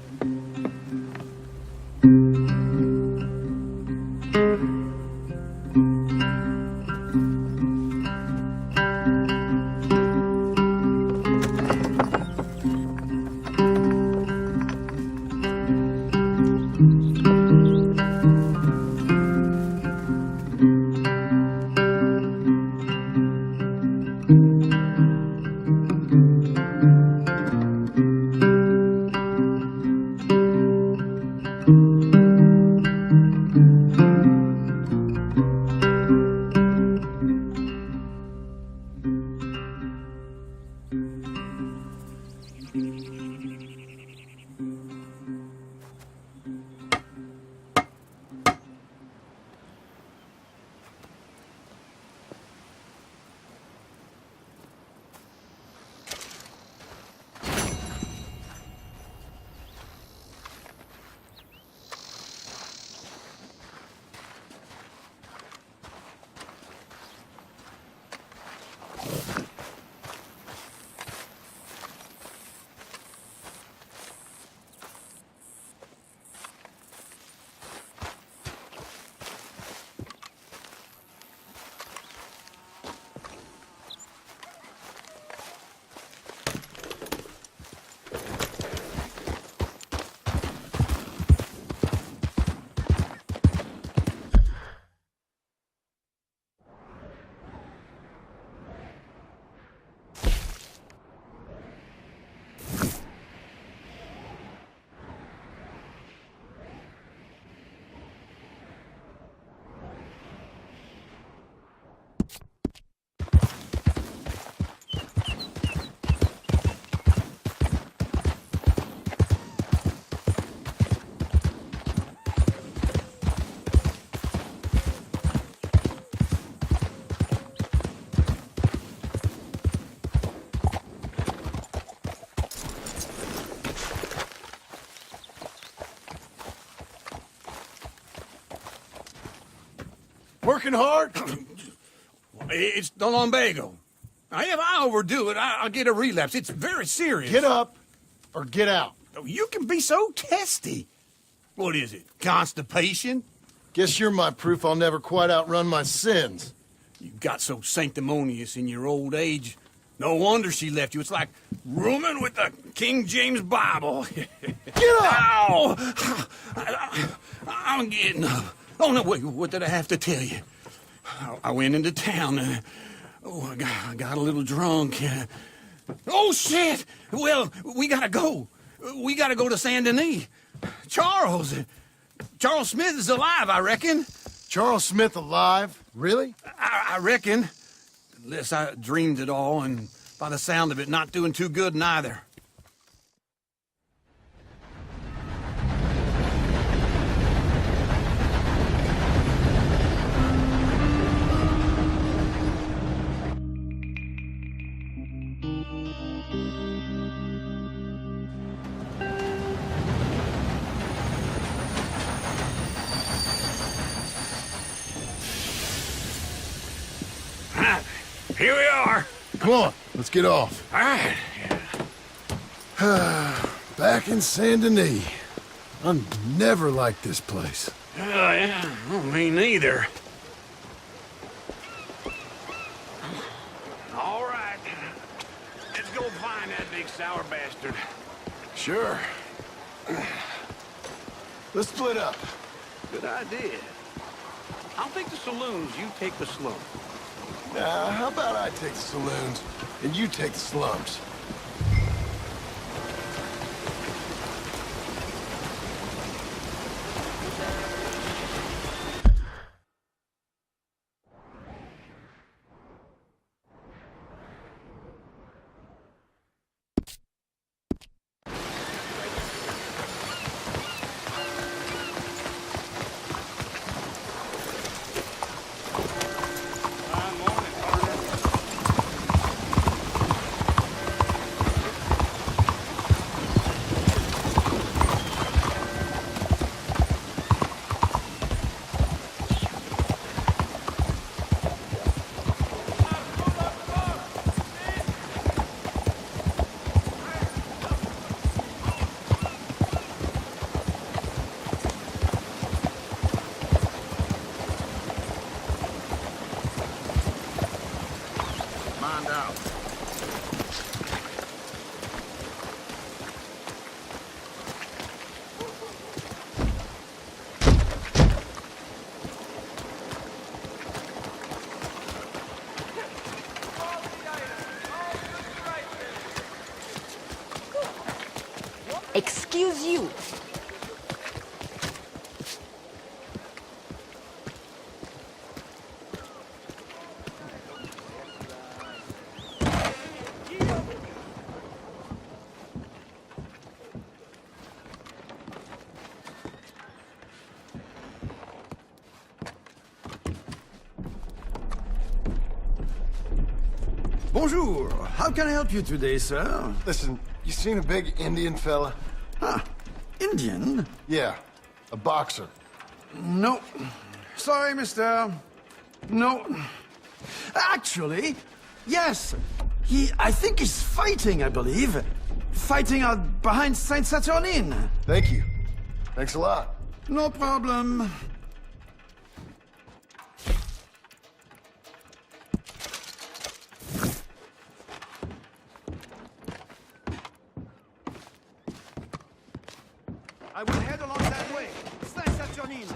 [SPEAKER 1] working hard?
[SPEAKER 14] It's the lumbago. Now, if I overdo it, I'll get a relapse. It's very serious.
[SPEAKER 1] Get up or get out.
[SPEAKER 14] You can be so testy. What is it, constipation?
[SPEAKER 1] Guess you're my proof I'll never quite outrun my sins.
[SPEAKER 14] You got so sanctimonious in your old age. No wonder she left you. It's like rooming with the King James Bible.
[SPEAKER 1] Get up!
[SPEAKER 14] Ow! I'm getting up. Oh, no, wait, what did I have to tell you? I went into town and... I got a little drunk. Oh, shit! Well, we gotta go. We gotta go to Saint Denis. Charles Smith is alive, I reckon.
[SPEAKER 1] Charles Smith alive? Really?
[SPEAKER 14] I reckon. Unless I dreamed it all, and by the sound of it, not doing too good neither.
[SPEAKER 13] Here we are.
[SPEAKER 1] Come on, let's get off.
[SPEAKER 13] All right.
[SPEAKER 1] Back in Saint Denis. I never liked this place.
[SPEAKER 14] Yeah, well, me neither. All right. Let's go find that big sour bastard.
[SPEAKER 1] Sure. Let's split up.
[SPEAKER 14] Good idea. I'll take the saloons, you take the slums.
[SPEAKER 1] Now, how about I take the saloons and you take the slums?
[SPEAKER 7] Excuse you.
[SPEAKER 15] Bonjour. How can I help you today, sir?
[SPEAKER 1] Listen, you seen a big Indian fella?
[SPEAKER 15] Huh. Indian?
[SPEAKER 1] Yeah, a boxer.
[SPEAKER 15] No. Sorry, mister. No. Actually, yes. I think he's fighting, I believe. Fighting out behind Saint Saturnine.
[SPEAKER 1] Thank you. Thanks a lot.
[SPEAKER 15] No problem. I will head along that way. Saint Saturnine.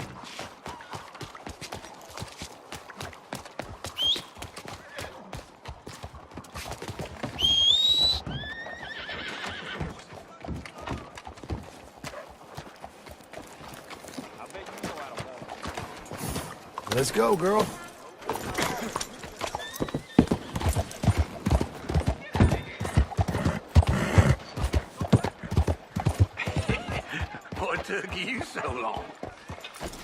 [SPEAKER 1] Let's go, girl.
[SPEAKER 14] What took you so long?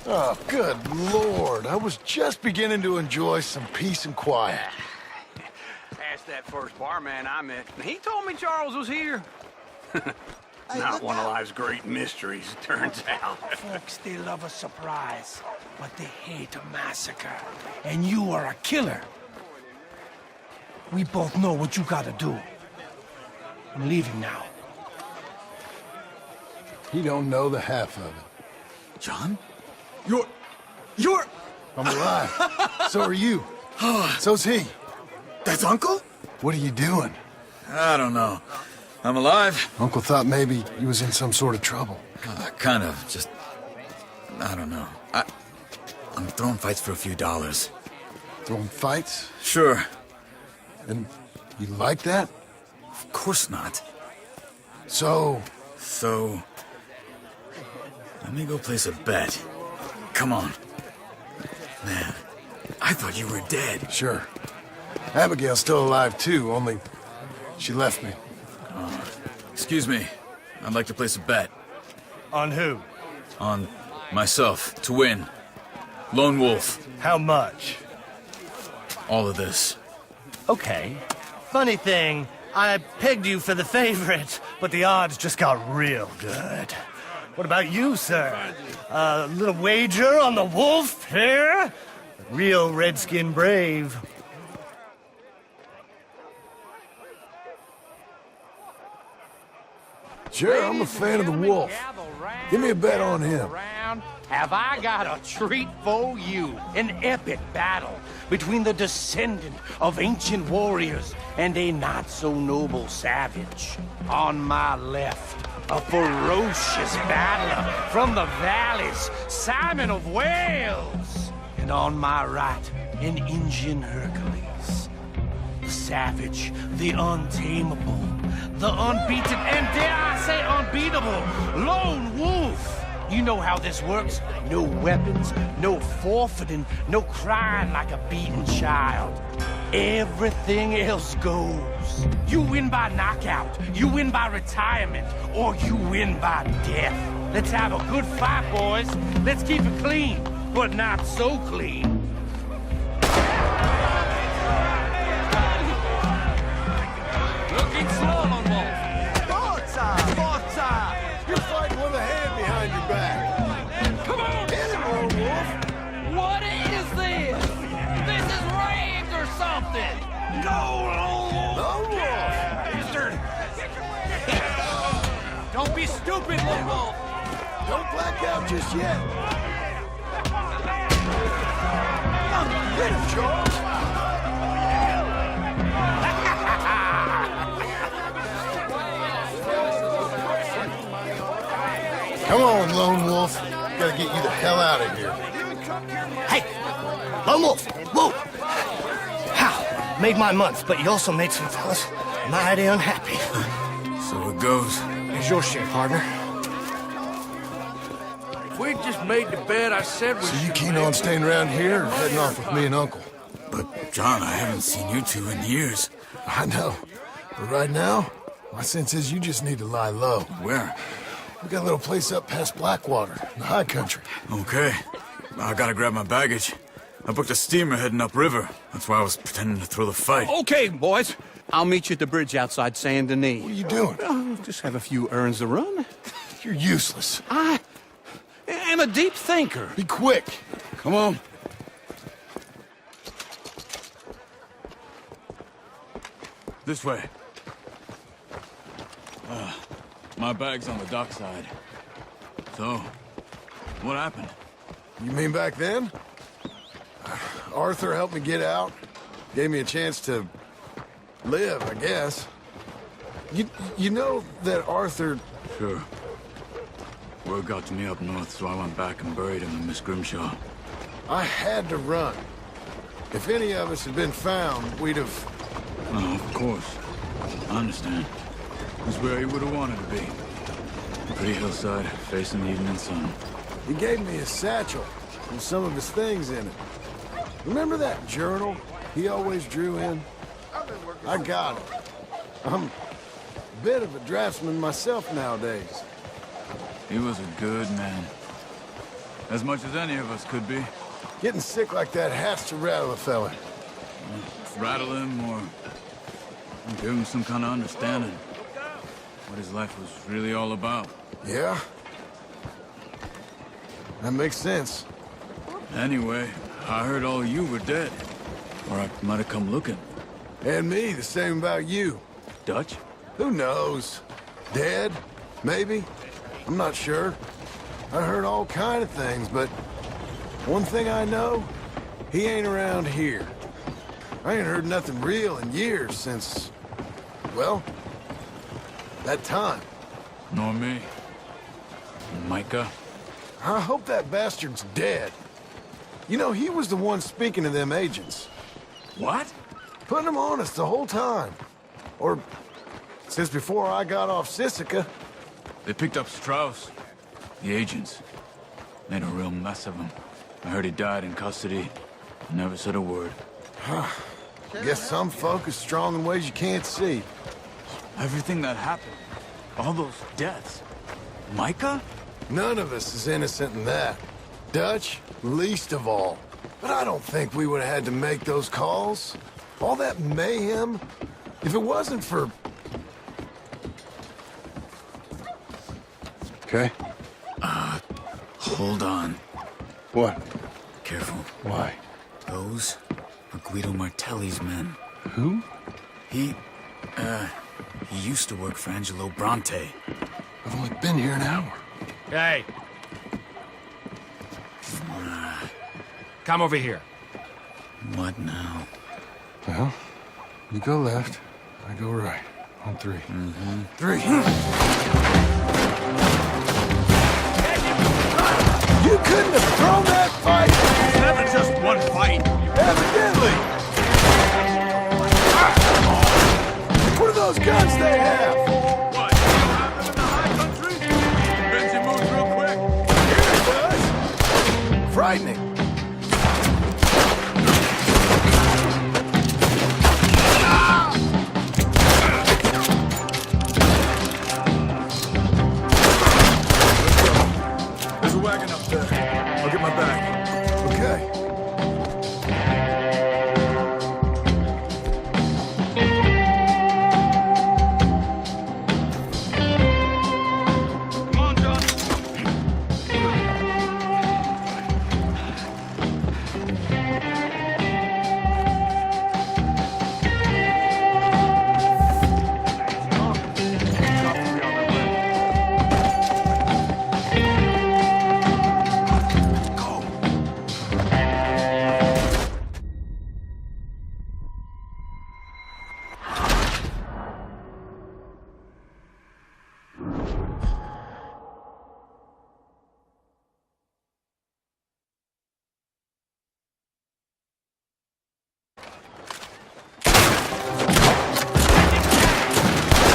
[SPEAKER 1] Oh, good Lord. I was just beginning to enjoy some peace and quiet.
[SPEAKER 14] Asked that first barman I met. He told me Charles was here.
[SPEAKER 11] Not one of life's great mysteries, it turns out.
[SPEAKER 12] Folks, they love a surprise, but they hate a massacre. And you are a killer. We both know what you gotta do. I'm leaving now.
[SPEAKER 1] He don't know the half of it.
[SPEAKER 14] John? You're...
[SPEAKER 1] I'm alive. So are you. So's he.
[SPEAKER 14] That's Uncle?
[SPEAKER 1] What are you doing?
[SPEAKER 14] I don't know. I'm alive.
[SPEAKER 1] Uncle thought maybe you was in some sort of trouble.
[SPEAKER 14] Kind of. Just... I don't know. I'm throwing fights for a few dollars.
[SPEAKER 1] Throwing fights?
[SPEAKER 14] Sure.
[SPEAKER 1] And you like that?
[SPEAKER 14] Of course not.
[SPEAKER 1] So...
[SPEAKER 14] Let me go place a bet. Come on. Man, I thought you were dead.
[SPEAKER 1] Sure. Abigail's still alive, too, only she left me.
[SPEAKER 14] Excuse me. I'd like to place a bet.
[SPEAKER 12] On who?
[SPEAKER 14] On myself, to win. Lone Wolf.
[SPEAKER 12] How much?
[SPEAKER 14] All of this.
[SPEAKER 12] Okay. Funny thing, I pegged you for the favorite, but the odds just got real good. What about you, sir? A little wager on the wolf here? Real redskin brave.
[SPEAKER 1] Sure, I'm a fan of the wolf. Give me a bet on him.
[SPEAKER 12] Have I got a treat for you? An epic battle between the descendant of ancient warriors and a not-so-noble savage. On my left, a ferocious battler from the valleys, Simon of Wales. And on my right, an Indian Hercules. The savage, the untamable, the unbeaten, and dare I say unbeatable, Lone Wolf. You know how this works. No weapons, no forfeiting, no crying like a beaten child. Everything else goes. You win by knockout, you win by retirement, or you win by death. Let's have a good fight, boys. Let's keep it clean, but not so clean. Looking slow, Lone Wolf.
[SPEAKER 1] You're fighting with a hand behind your back.
[SPEAKER 12] Come on!
[SPEAKER 1] Hit him, Lone Wolf.
[SPEAKER 12] What is this? This is raves or something! Go, Lone Wolf!
[SPEAKER 1] Lone Wolf.
[SPEAKER 12] Don't be stupid, Lone Wolf!
[SPEAKER 1] Don't black out just yet. Hit him, Charles. Come on, Lone Wolf. Gotta get you the hell out of here.
[SPEAKER 12] Hey! Lone Wolf! Whoa! How? Made my month, but you also made some fellas mighty unhappy.
[SPEAKER 14] So it goes.
[SPEAKER 12] Here's your share, partner.
[SPEAKER 13] If we just made the bed I said we
[SPEAKER 1] So you keen on staying around here or heading off with me and Uncle?
[SPEAKER 14] But, John, I haven't seen you two in years.
[SPEAKER 1] I know. But right now, my sense is you just need to lie low.
[SPEAKER 14] Where?
[SPEAKER 1] We got a little place up past Blackwater, in the high country.
[SPEAKER 14] Okay. I gotta grab my baggage. I booked a steamer heading upriver. That's why I was pretending to throw the fight.
[SPEAKER 11] Okay, boys. I'll meet you at the bridge outside Saint Denis.
[SPEAKER 1] What are you doing?
[SPEAKER 11] Oh, just have a few errands to run.
[SPEAKER 1] You're useless.
[SPEAKER 11] I am a deep thinker.
[SPEAKER 1] Be quick.
[SPEAKER 14] Come on. This way. My bag's on the dockside. So, what happened?
[SPEAKER 1] You mean back then? Arthur helped me get out. Gave me a chance to live, I guess. You know that Arthur...
[SPEAKER 14] Sure. Word got to me up north, so I went back and buried him in Miss Grimshaw.
[SPEAKER 1] I had to run. If any of us had been found, we'd have...
[SPEAKER 14] Oh, of course. I understand. It's where he would have wanted to be. A pretty hillside, facing the evening sun.
[SPEAKER 1] He gave me a satchel with some of his things in it. Remember that journal he always drew in? I got it. I'm a bit of a draftsman myself nowadays.
[SPEAKER 14] He was a good man. As much as any of us could be.
[SPEAKER 1] Getting sick like that has to rattle a fella.
[SPEAKER 14] Rattle him or give him some kind of understanding.
[SPEAKER 16] what his life was really all about.
[SPEAKER 1] Yeah? That makes sense.
[SPEAKER 16] Anyway, I heard all you were dead. Or I might have come looking.
[SPEAKER 1] And me, the same about you.
[SPEAKER 16] Dutch?
[SPEAKER 1] Who knows? Dead? Maybe? I'm not sure. I heard all kind of things, but one thing I know, he ain't around here. I ain't heard nothing real in years since, well, that time.
[SPEAKER 16] Nor me. Micah?
[SPEAKER 1] I hope that bastard's dead. You know, he was the one speaking to them agents.
[SPEAKER 16] What?
[SPEAKER 1] Putting them on us the whole time. Or since before I got off Sisika.
[SPEAKER 16] They picked up Strauss. The agents. Made a real mess of him. I heard he died in custody. Never said a word.
[SPEAKER 1] Guess some folk is strong in ways you can't see.
[SPEAKER 16] Everything that happened. All those deaths. Micah?
[SPEAKER 1] None of us is innocent in that. Dutch, least of all. But I don't think we would have had to make those calls. All that mayhem. If it wasn't for... Okay?
[SPEAKER 16] Hold on.
[SPEAKER 1] What?
[SPEAKER 16] Careful.
[SPEAKER 1] Why?
[SPEAKER 16] Those are Guido Martelli's men.
[SPEAKER 1] Who?
[SPEAKER 16] He used to work for Angelo Bronte.
[SPEAKER 1] I've only been here an hour.
[SPEAKER 12] Hey. Come over here.
[SPEAKER 16] What now?
[SPEAKER 1] Well, you go left, I go right. On three.
[SPEAKER 16] Mm-hmm.
[SPEAKER 1] 3. You couldn't have thrown that fight!
[SPEAKER 12] It's never just one fight.
[SPEAKER 1] Evidently! What are those guns they have?
[SPEAKER 16] What? You have them in the high country? Benji moves real quick.
[SPEAKER 1] Here it does! Frightening.
[SPEAKER 16] There's a wagon up there. I'll get my bag.
[SPEAKER 1] Okay.
[SPEAKER 12] Come on, John.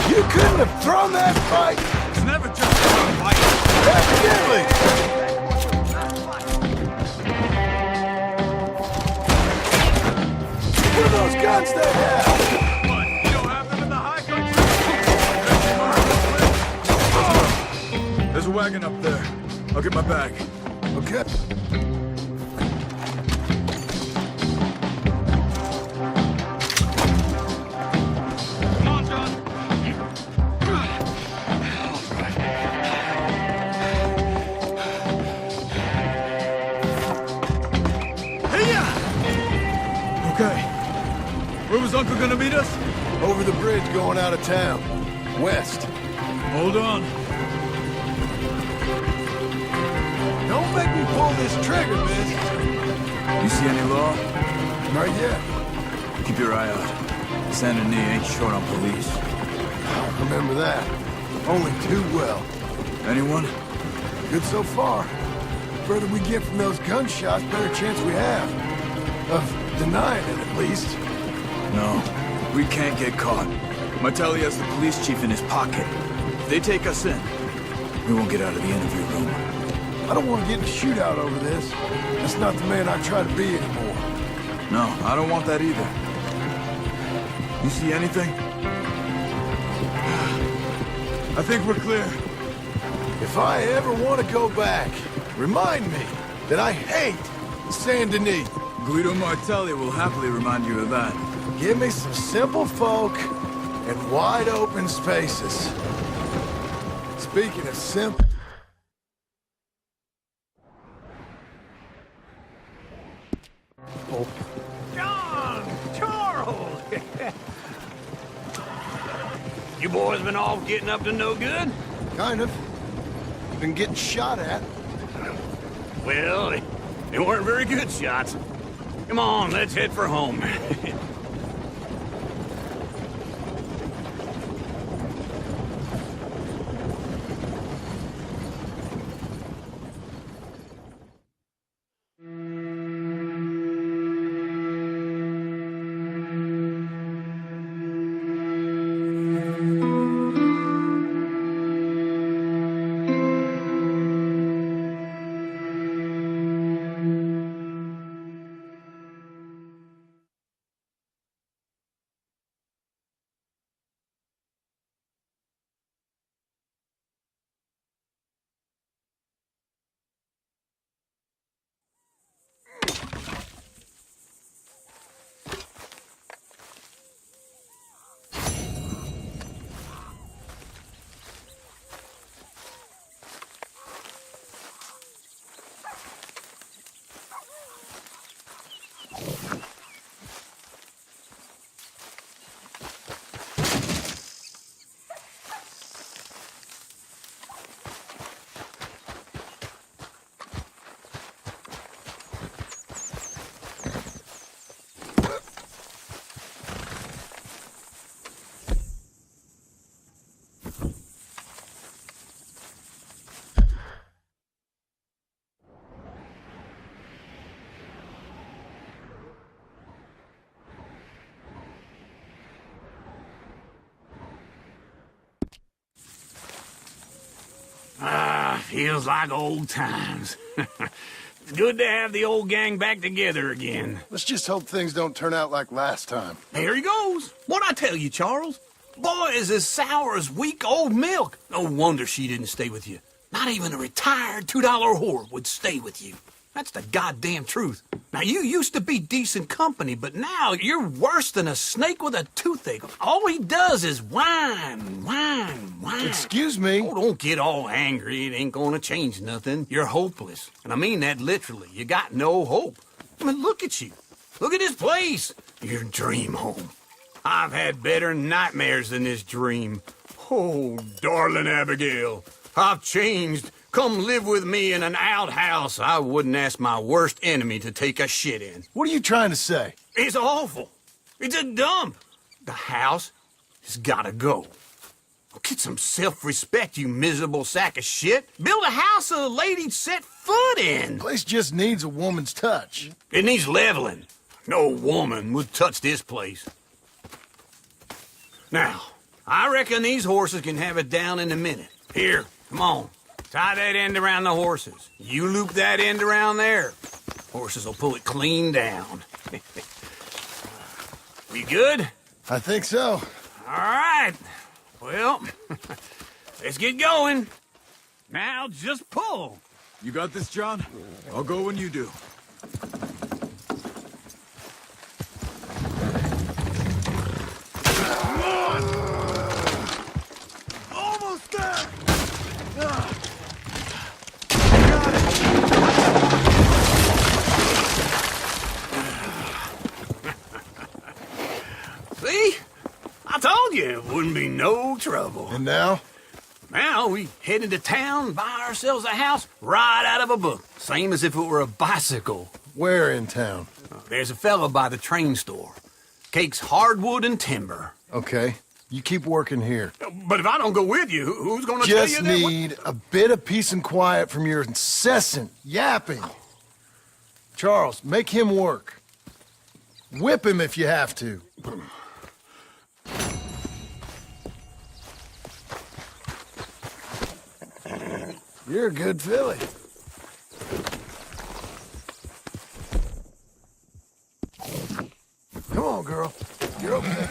[SPEAKER 1] You couldn't have thrown that fight!
[SPEAKER 16] It's never just one fight.
[SPEAKER 1] Evidently! What are those guns they have?
[SPEAKER 16] What? You don't have them in the high country? There's a wagon up there. I'll get my bag.
[SPEAKER 1] Okay.
[SPEAKER 12] Come on, John.
[SPEAKER 16] Okay. Where was Uncle gonna meet us?
[SPEAKER 1] Over the bridge going out of town. West.
[SPEAKER 16] Hold on.
[SPEAKER 1] Don't make me pull this trigger, miss.
[SPEAKER 16] You see any law?
[SPEAKER 1] Not yet.
[SPEAKER 16] Keep your eye out. Saint Denis ain't short on police.
[SPEAKER 1] Remember that. Only too well.
[SPEAKER 16] Anyone?
[SPEAKER 1] Good so far. Further we get from those gunshots, better chance we have. Of denying it, at least.
[SPEAKER 16] No. We can't get caught. Martelli has the police chief in his pocket. If they take us in, we won't get out of the interview room.
[SPEAKER 1] I don't want to get in a shootout over this. That's not the man I try to be anymore.
[SPEAKER 16] No, I don't want that either. You see anything? I think we're clear.
[SPEAKER 1] If I ever want to go back, remind me that I hate Saint Denis.
[SPEAKER 16] Guido Martelli will happily remind you of that.
[SPEAKER 1] Give me some simple folk and wide open spaces. Speaking of simp...
[SPEAKER 11] John! Charles! You boys been off getting up to no good?
[SPEAKER 1] Kind of. Been getting shot at.
[SPEAKER 11] Well, they weren't very good shots. Come on, let's head for home. Feels like old times. It's good to have the old gang back together again.
[SPEAKER 1] Let's just hope things don't turn out like last time.
[SPEAKER 11] There he goes. What'd I tell you, Charles? Boy is as sour as weak old milk. No wonder she didn't stay with you. Not even a retired $2 whore would stay with you. That's the goddamn truth. Now, you used to be decent company, but now you're worse than a snake with a toothache. All he does is whine, whine, whine.
[SPEAKER 1] Excuse me?
[SPEAKER 11] Oh, don't get all angry. It ain't gonna change nothing. You're hopeless. And I mean that literally. You got no hope. I mean, look at you. Look at this place. Your dream home. I've had better nightmares than this dream. Oh, darling Abigail, I've changed. Come live with me in an outhouse I wouldn't ask my worst enemy to take a shit in.
[SPEAKER 1] What are you trying to say?
[SPEAKER 11] It's awful. It's a dump. The house has gotta go. Get some self-respect, you miserable sack of shit. Build a house a lady'd set foot in.
[SPEAKER 1] The place just needs a woman's touch.
[SPEAKER 11] It needs leveling. No woman would touch this place. Now, I reckon these horses can have it down in a minute. Here, come on. Tie that end around the horses. You loop that end around there. Horses will pull it clean down. We good?
[SPEAKER 1] I think so.
[SPEAKER 11] All right. Well, let's get going. Now just pull.
[SPEAKER 16] You got this, John? I'll go when you do.
[SPEAKER 1] Come on! Almost there!
[SPEAKER 11] See? I told you it wouldn't be no trouble.
[SPEAKER 1] And now?
[SPEAKER 11] Now we head into town, buy ourselves a house right out of a book. Same as if it were a bicycle.
[SPEAKER 1] Where in town?
[SPEAKER 11] There's a fella by the train store. Cakes hardwood and timber.
[SPEAKER 1] Okay. You keep working here.
[SPEAKER 11] But if I don't go with you, who's gonna tell you
[SPEAKER 1] Just
[SPEAKER 11] that?
[SPEAKER 1] need a bit of peace and quiet from your incessant yapping. Charles, make him work. Whip him if you have to. You're a good filly. Come on, girl. You're okay.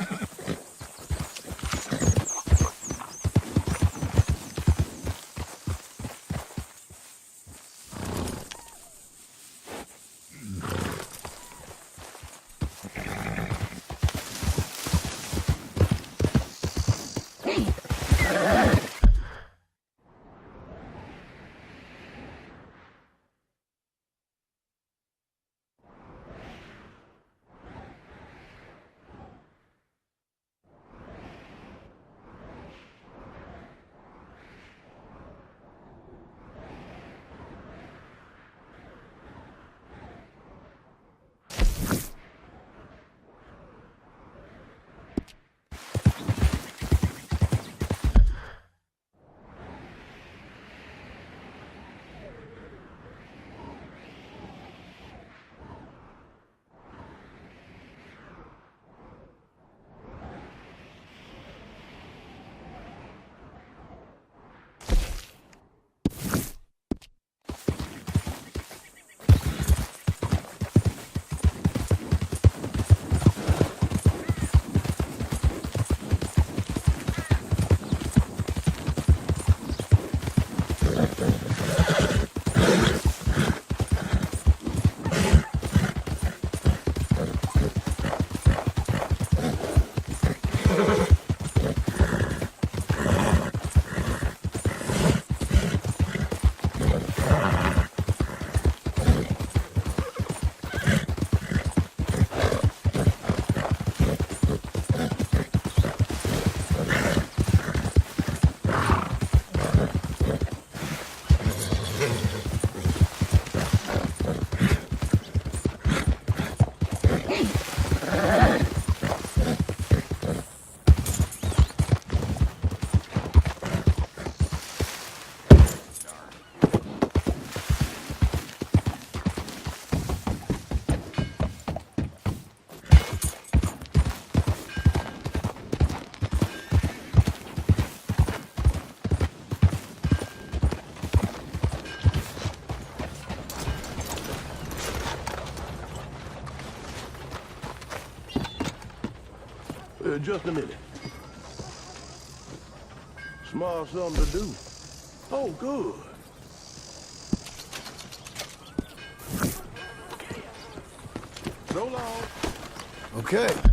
[SPEAKER 10] Just a minute. Small something to do. Oh, good. So long.
[SPEAKER 1] Okay.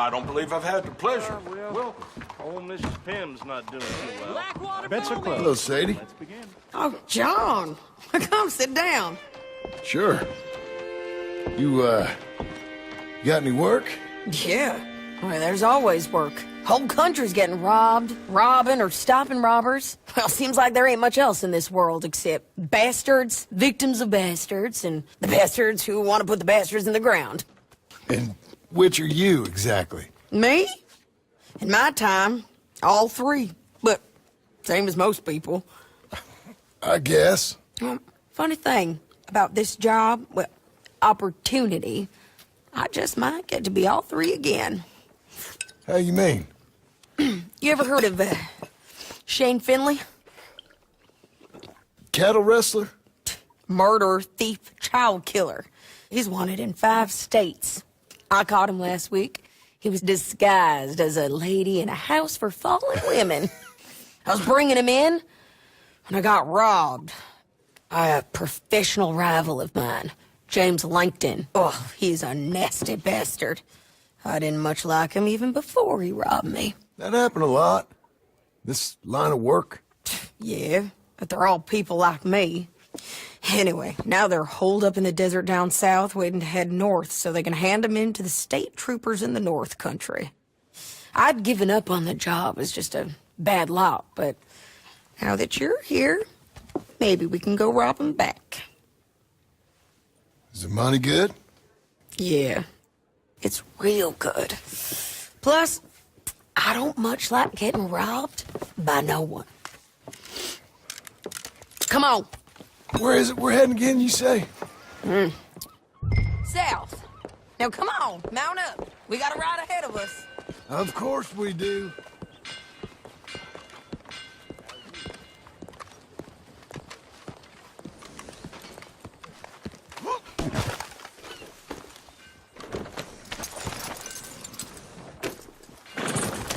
[SPEAKER 10] I don't believe I've had the pleasure. Welcome.
[SPEAKER 12] Old Mrs. Pym's not doing too well.
[SPEAKER 7] Blackwater
[SPEAKER 1] Bets are closed. Hello, Sadie.
[SPEAKER 8] Oh, John. Come sit down.
[SPEAKER 1] Sure. You got any work?
[SPEAKER 8] Yeah. Well, there's always work. Whole country's getting robbed, robbing, or stopping robbers. Well, seems like there ain't much else in this world except bastards, victims of bastards, and the bastards who want to put the bastards in the ground.
[SPEAKER 1] And which are you, exactly?
[SPEAKER 8] Me? In my time, all three. But same as most people.
[SPEAKER 1] I guess.
[SPEAKER 8] Well, funny thing about this job, well, opportunity, I just might get to be all three again.
[SPEAKER 1] How you mean?
[SPEAKER 8] You ever heard of Shane Finley?
[SPEAKER 1] Cattle wrestler?
[SPEAKER 8] Murderer, thief, child killer. He's wanted in 5 states. I caught him last week. He was disguised as a lady in a house for fallen women. I was bringing him in, and I got robbed. A professional rival of mine, James Langton. Oh, he's a nasty bastard. I didn't much like him even before he robbed me.
[SPEAKER 1] That happened a lot. This line of work.
[SPEAKER 8] Yeah, but they're all people like me. Anyway, now they're holed up in the desert down south, waiting to head north so they can hand them in to the state troopers in the north country. I'd given up on the job as just a bad lot, but now that you're here, maybe we can go rob them back.
[SPEAKER 1] Is the money good?
[SPEAKER 8] Yeah, it's real good. Plus, I don't much like getting robbed by no one. Come on.
[SPEAKER 1] Where is it we're heading again, you say?
[SPEAKER 8] South. Now come on, mount up. We got a ride ahead of us.
[SPEAKER 1] Of course we do.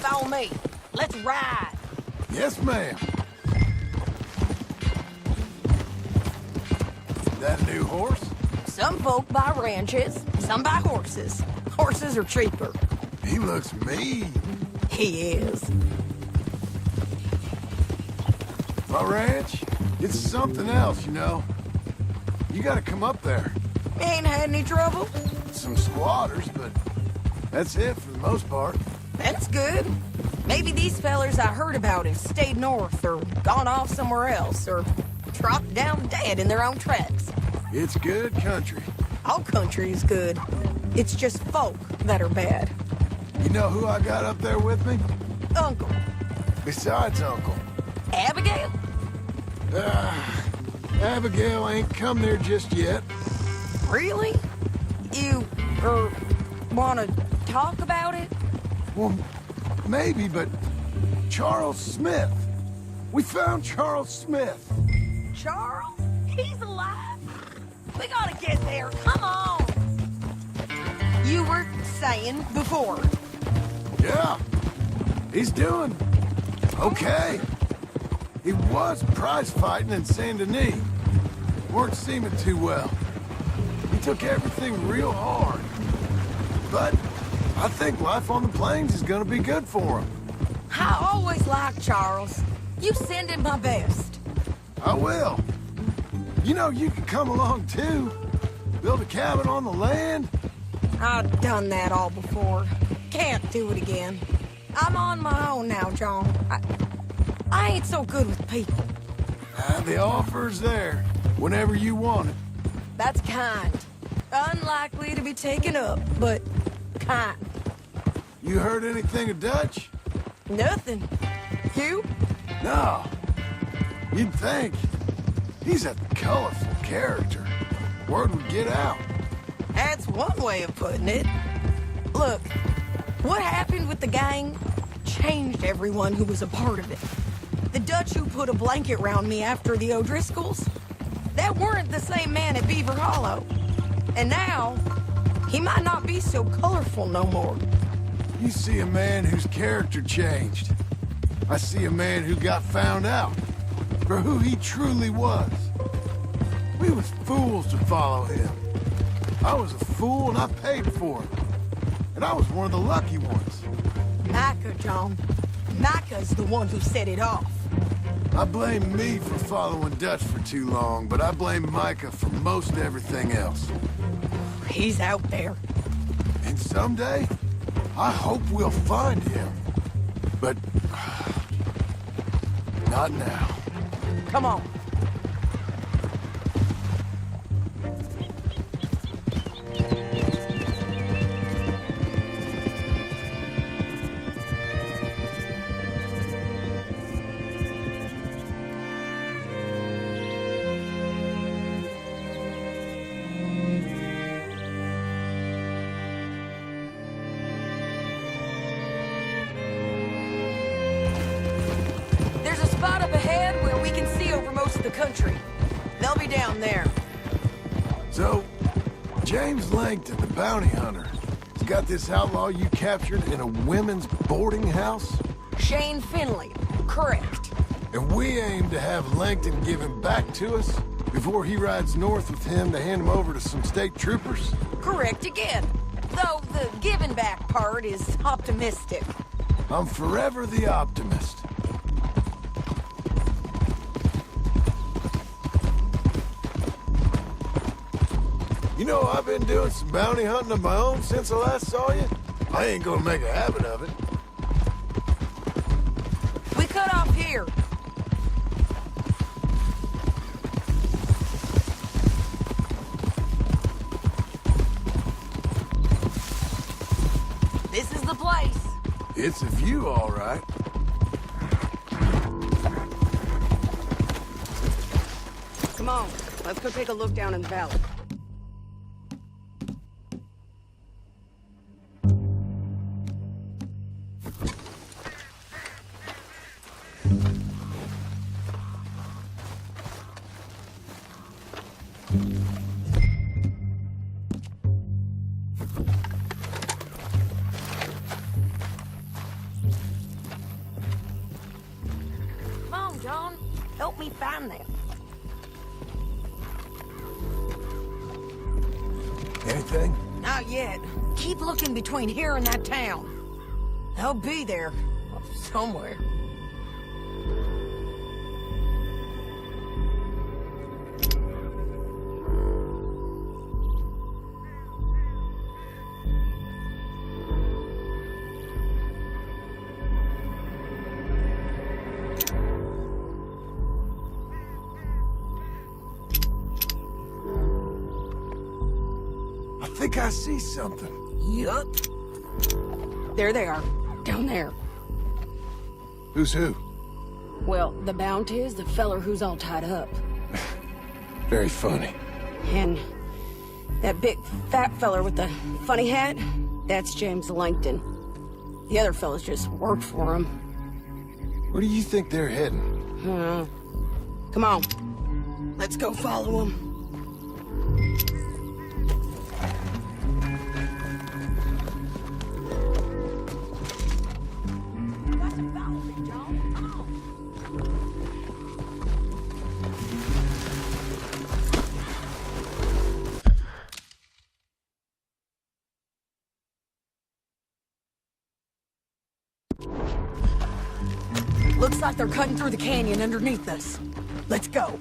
[SPEAKER 8] Follow me. Let's ride.
[SPEAKER 1] Yes, ma'am. That a new horse?
[SPEAKER 8] Some folk buy ranches, some buy horses. Horses are cheaper.
[SPEAKER 1] He looks mean.
[SPEAKER 8] He is.
[SPEAKER 1] My ranch, it's something else, you know. You gotta come up there.
[SPEAKER 8] Ain't had any trouble?
[SPEAKER 1] Some squatters, but that's it for the most part.
[SPEAKER 8] That's good. Maybe these fellers I heard about have stayed north or gone off somewhere else or dropped down dead in their own tracks.
[SPEAKER 1] It's good country.
[SPEAKER 8] All country is good. It's just folk that are bad.
[SPEAKER 1] You know who I got up there with me?
[SPEAKER 8] Uncle.
[SPEAKER 1] Besides Uncle.
[SPEAKER 8] Abigail?
[SPEAKER 1] Abigail ain't come there just yet.
[SPEAKER 8] Really? You, want to talk about it?
[SPEAKER 1] Well, maybe, but Charles Smith. We found Charles Smith.
[SPEAKER 8] Charles? He's alive? We gotta get there. Come on. You were saying before.
[SPEAKER 1] Yeah. He's doing okay. He was prize fighting in Saint Denis. Weren't seeming too well. He took everything real hard. But I think life on the plains is gonna be good for him.
[SPEAKER 8] I always liked Charles. You send him my best.
[SPEAKER 1] I will. You know, you can come along too. Build a cabin on the land.
[SPEAKER 8] I've done that all before. Can't do it again. I'm on my own now, John. I ain't so good with people.
[SPEAKER 1] The offer's there whenever you want it.
[SPEAKER 8] That's kind. Unlikely to be taken up, but kind.
[SPEAKER 1] You heard anything of Dutch?
[SPEAKER 8] Nothing. You?
[SPEAKER 1] No. You'd think. He's a colorful character. Word would get out.
[SPEAKER 8] That's one way of putting it. Look, what happened with the gang changed everyone who was a part of it. The Dutch who put a blanket round me after the O'Driscolls, that weren't the same man at Beaver Hollow. And now, he might not be so colorful no more.
[SPEAKER 1] You see a man whose character changed. I see a man who got found out for who he truly was. We was fools to follow him. I was a fool and I paid for it. And I was one of the lucky ones.
[SPEAKER 8] Micah, John. Micah's the one who set it off.
[SPEAKER 1] I blame me for following Dutch for too long, but I blame Micah for most everything else.
[SPEAKER 8] He's out there.
[SPEAKER 1] And someday, I hope we'll find him. But... not now.
[SPEAKER 8] Come on. There's a spot up ahead where we can see over most of the country. They'll be down there.
[SPEAKER 1] So, James Langton, the bounty hunter, has got this outlaw you captured in a women's boarding house?
[SPEAKER 8] Shane Finley. Correct.
[SPEAKER 1] And we aim to have Langton give him back to us before he rides north with him to hand him over to some state troopers?
[SPEAKER 8] Correct again. Though the giving back part is optimistic.
[SPEAKER 1] I'm forever the optimist. You know, I've been doing some bounty hunting of my own since I last saw you. I ain't gonna make a habit of it.
[SPEAKER 8] We cut off here. This is the place.
[SPEAKER 1] It's a view, all right.
[SPEAKER 8] Come on, let's go take a look down in the valley. Come on, John. Help me find them.
[SPEAKER 1] Anything?
[SPEAKER 8] Not yet. Keep looking between here and that town. They'll be there. Somewhere.
[SPEAKER 1] I think I see something.
[SPEAKER 8] Yup. There they are. Down there.
[SPEAKER 1] Who's who?
[SPEAKER 8] Well, the bounty is the feller who's all tied up.
[SPEAKER 1] Very funny.
[SPEAKER 8] And that big fat feller with the funny hat, that's James Langton. The other fellas just worked for him.
[SPEAKER 1] Where do you think they're heading?
[SPEAKER 8] Come on. Let's go follow him. Looks like they're cutting through the canyon underneath us. Let's go.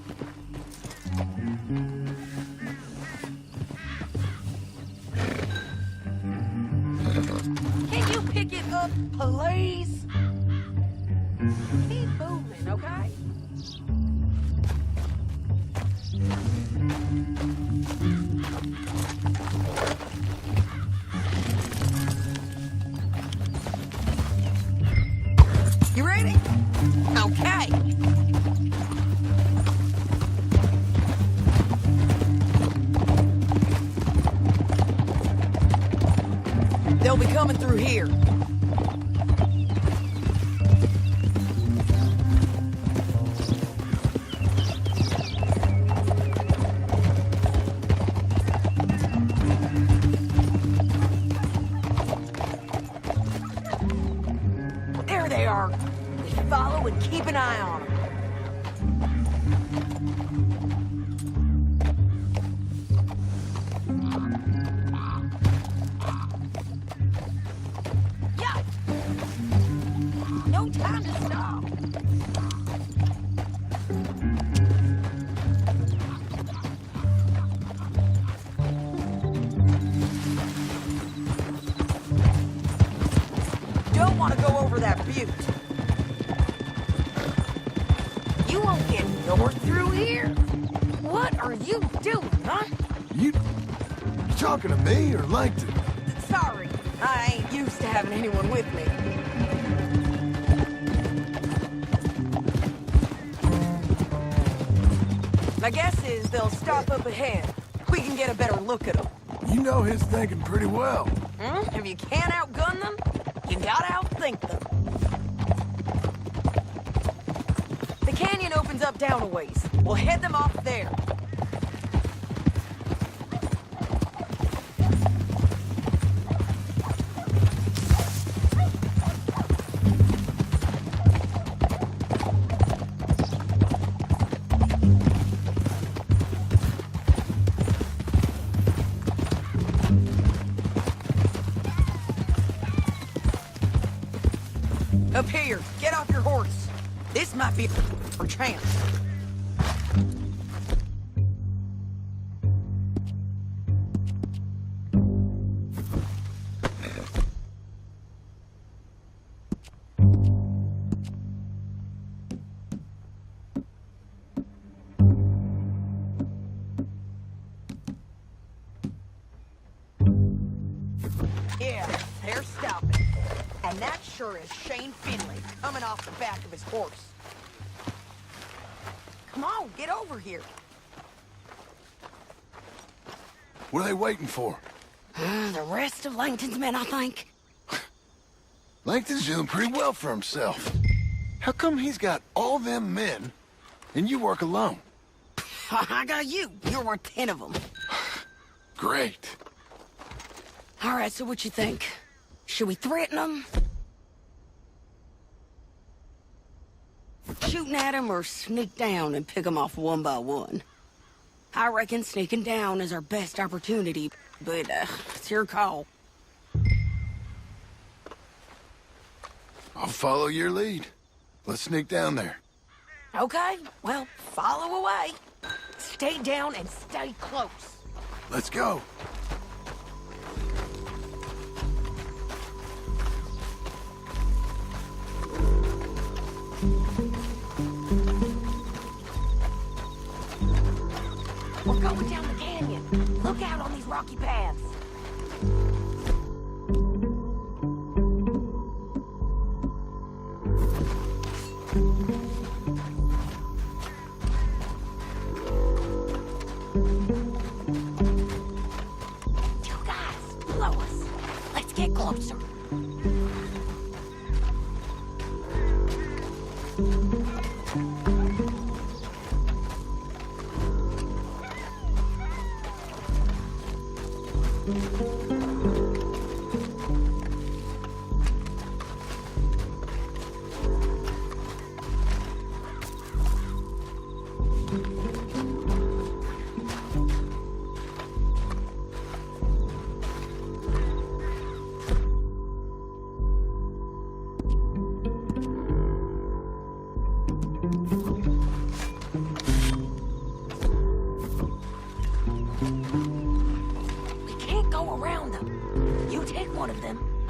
[SPEAKER 8] Can you pick it up, please? Keep moving, okay? You ready? Okay. They'll be coming through here. There they are. Follow and keep an eye on them. shoot. You won't get north through here. What are you doing, huh?
[SPEAKER 1] You talking to me or Langton?
[SPEAKER 8] Sorry, I ain't used to having anyone with me. My guess is they'll stop up ahead. We can get a better look at them.
[SPEAKER 1] You know his thinking pretty well.
[SPEAKER 8] If you can't outgun them, you gotta outthink them. The canyon opens up down a ways. We'll head them off there. Up here, get off your horse. This might be our chance. Yeah, they're stopping. And that sure is Shane Finley coming off the back of his horse. Come on, get over here.
[SPEAKER 1] What are they waiting for?
[SPEAKER 8] The rest of Langton's men, I think.
[SPEAKER 1] Langton's doing pretty well for himself. How come he's got all them men and you work alone?
[SPEAKER 8] I got you. You're worth 10 of them.
[SPEAKER 1] Great.
[SPEAKER 8] All right, so what you think? Should we threaten them? Shooting at them or sneak down and pick them off one by one? I reckon sneaking down is our best opportunity, but it's your call.
[SPEAKER 1] I'll follow your lead. Let's sneak down there.
[SPEAKER 8] Okay, well, follow away. Stay down and stay close.
[SPEAKER 1] Let's go.
[SPEAKER 8] We're going down the canyon. Look out on these rocky paths. You guys, below us. Let's get closer.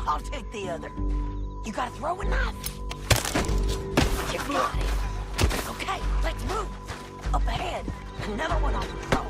[SPEAKER 8] I'll take the other. You gotta throw a knife. You got it. Okay, let's move. Up ahead, another one on patrol.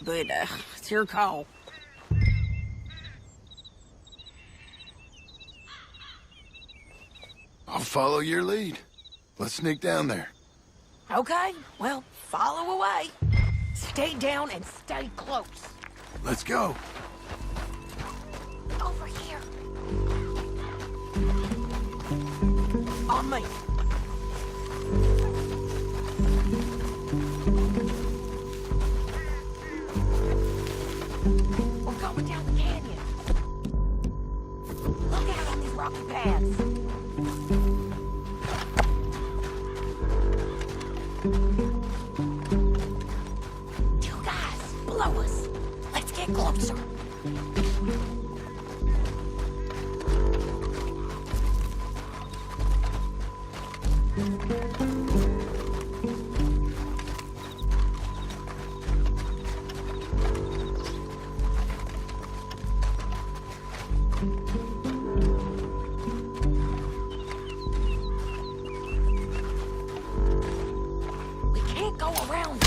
[SPEAKER 8] but it's your call.
[SPEAKER 1] I'll follow your lead. Let's sneak down there.
[SPEAKER 8] Okay, well, follow away. Stay down and stay close.
[SPEAKER 1] Let's go.
[SPEAKER 8] Over here. On me. We're going down the canyon. Look out on these rocky paths. You guys, below us. Let's get closer. We can't go around.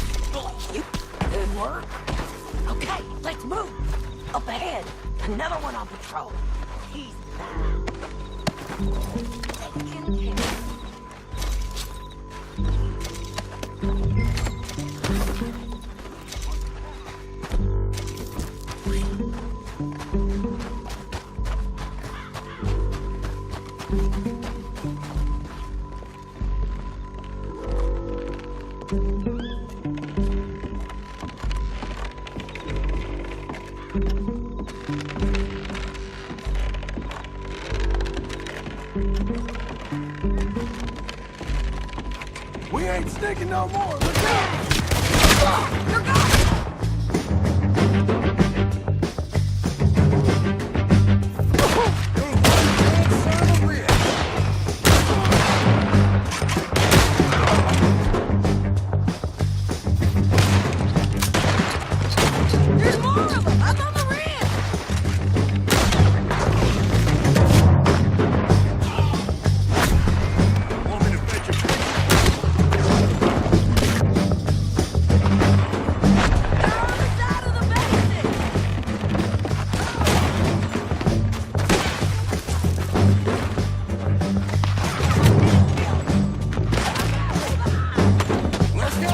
[SPEAKER 8] You good work. Okay, let's move. Up ahead, another one on patrol. He's taking care.
[SPEAKER 1] We ain't sneaking no more. Let's go!
[SPEAKER 8] You're gone! There's more of them! Up on the rim!
[SPEAKER 10] Want me to fetch a
[SPEAKER 7] They're on the side of the basin.
[SPEAKER 1] Let's go!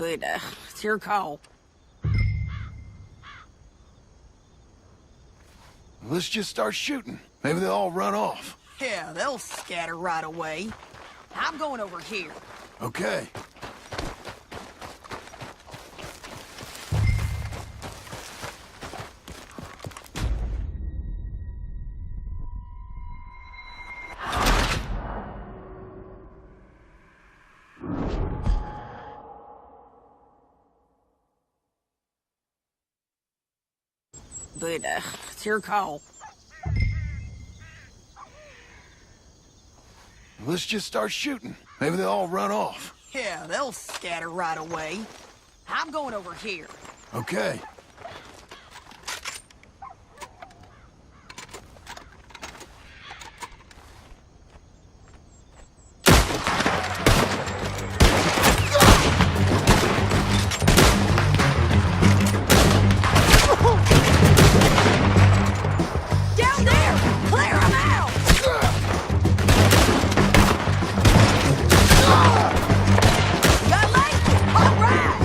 [SPEAKER 8] But, it's your call.
[SPEAKER 1] Let's just start shooting. Maybe they'll all run off.
[SPEAKER 8] Yeah, they'll scatter right away. I'm going over here.
[SPEAKER 1] Okay.
[SPEAKER 8] But, it's your call.
[SPEAKER 1] Let's just start shooting. Maybe they'll all run off.
[SPEAKER 8] Yeah, they'll scatter right away. I'm going over here.
[SPEAKER 1] Okay.
[SPEAKER 8] Down there! Clear 'em out! Got light? All right!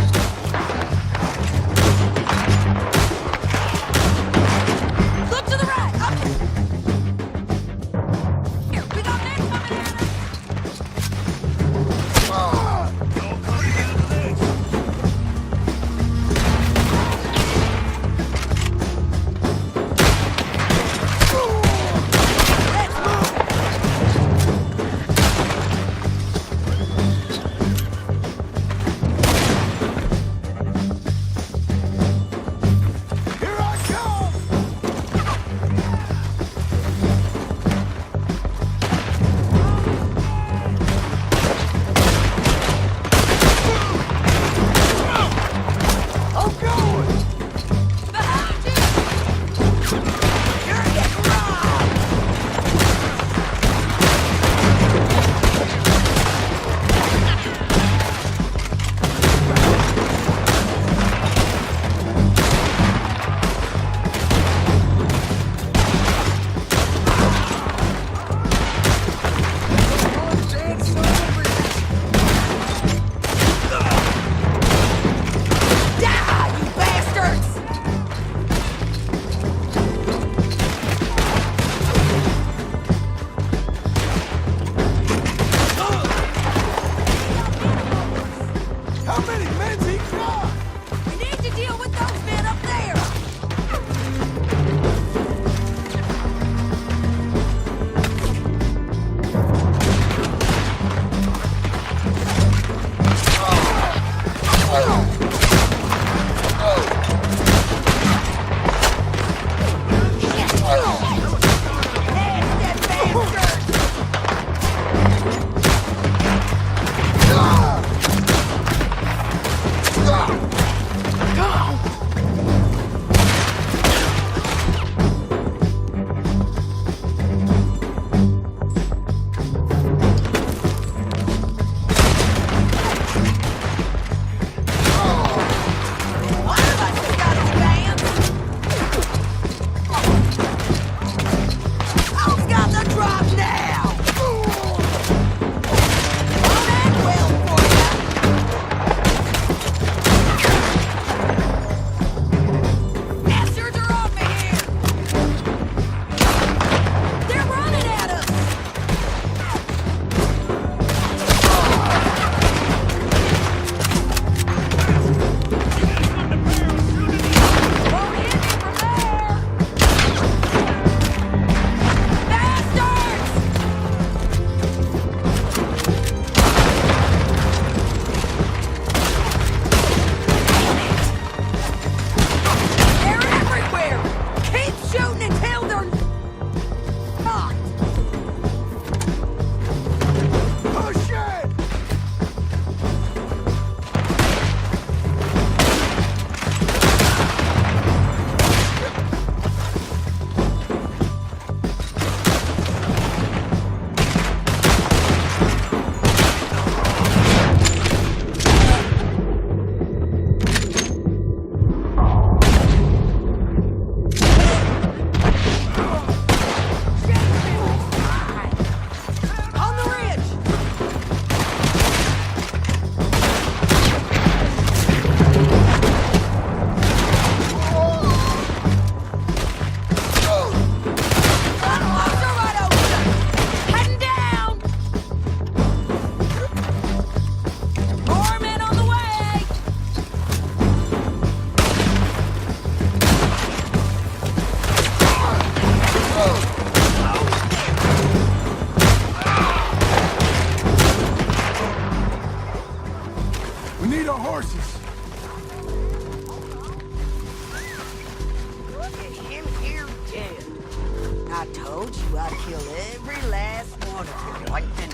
[SPEAKER 3] Langton.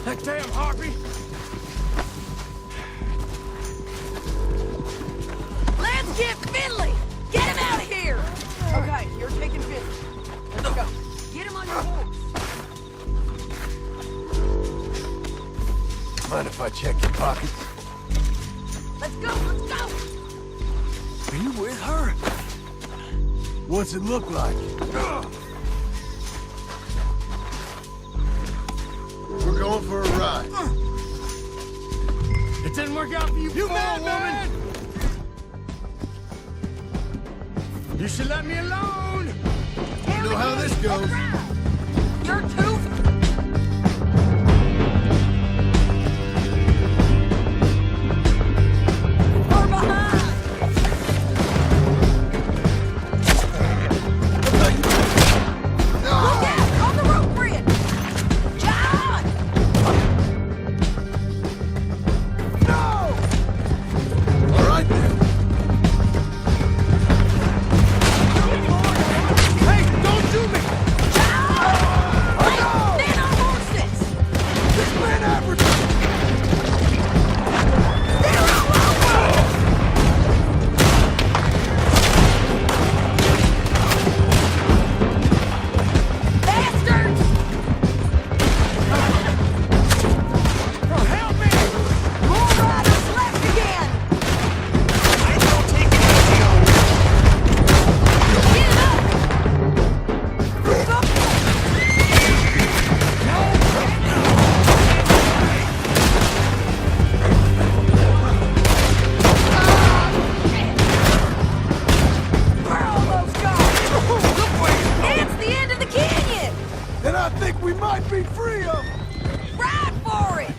[SPEAKER 13] That damn harpy!
[SPEAKER 8] Let's get Finley! Get him out of here! Okay, you're taking Finley. Let's go. Get him on your horse.
[SPEAKER 1] Mind if I check your pockets?
[SPEAKER 8] Let's go, let's go!
[SPEAKER 1] Are you with her? What's it look like? We're going for a ride.
[SPEAKER 13] It didn't work out for you, you mad woman! You should let me alone!
[SPEAKER 1] You know how this goes.
[SPEAKER 8] You're too... We're behind! Look out! On the rope bridge! John!
[SPEAKER 1] No! All right, then.
[SPEAKER 13] Hey, don't do me!
[SPEAKER 8] Men on horses!
[SPEAKER 1] This man average.
[SPEAKER 8] They're all over! Bastards!
[SPEAKER 13] Help me!
[SPEAKER 8] More riders left again!
[SPEAKER 13] I don't take it easy on
[SPEAKER 8] Get up! Where are all those guys? It's the end of the canyon!
[SPEAKER 1] And I think we might be free of them.
[SPEAKER 8] Ride for it!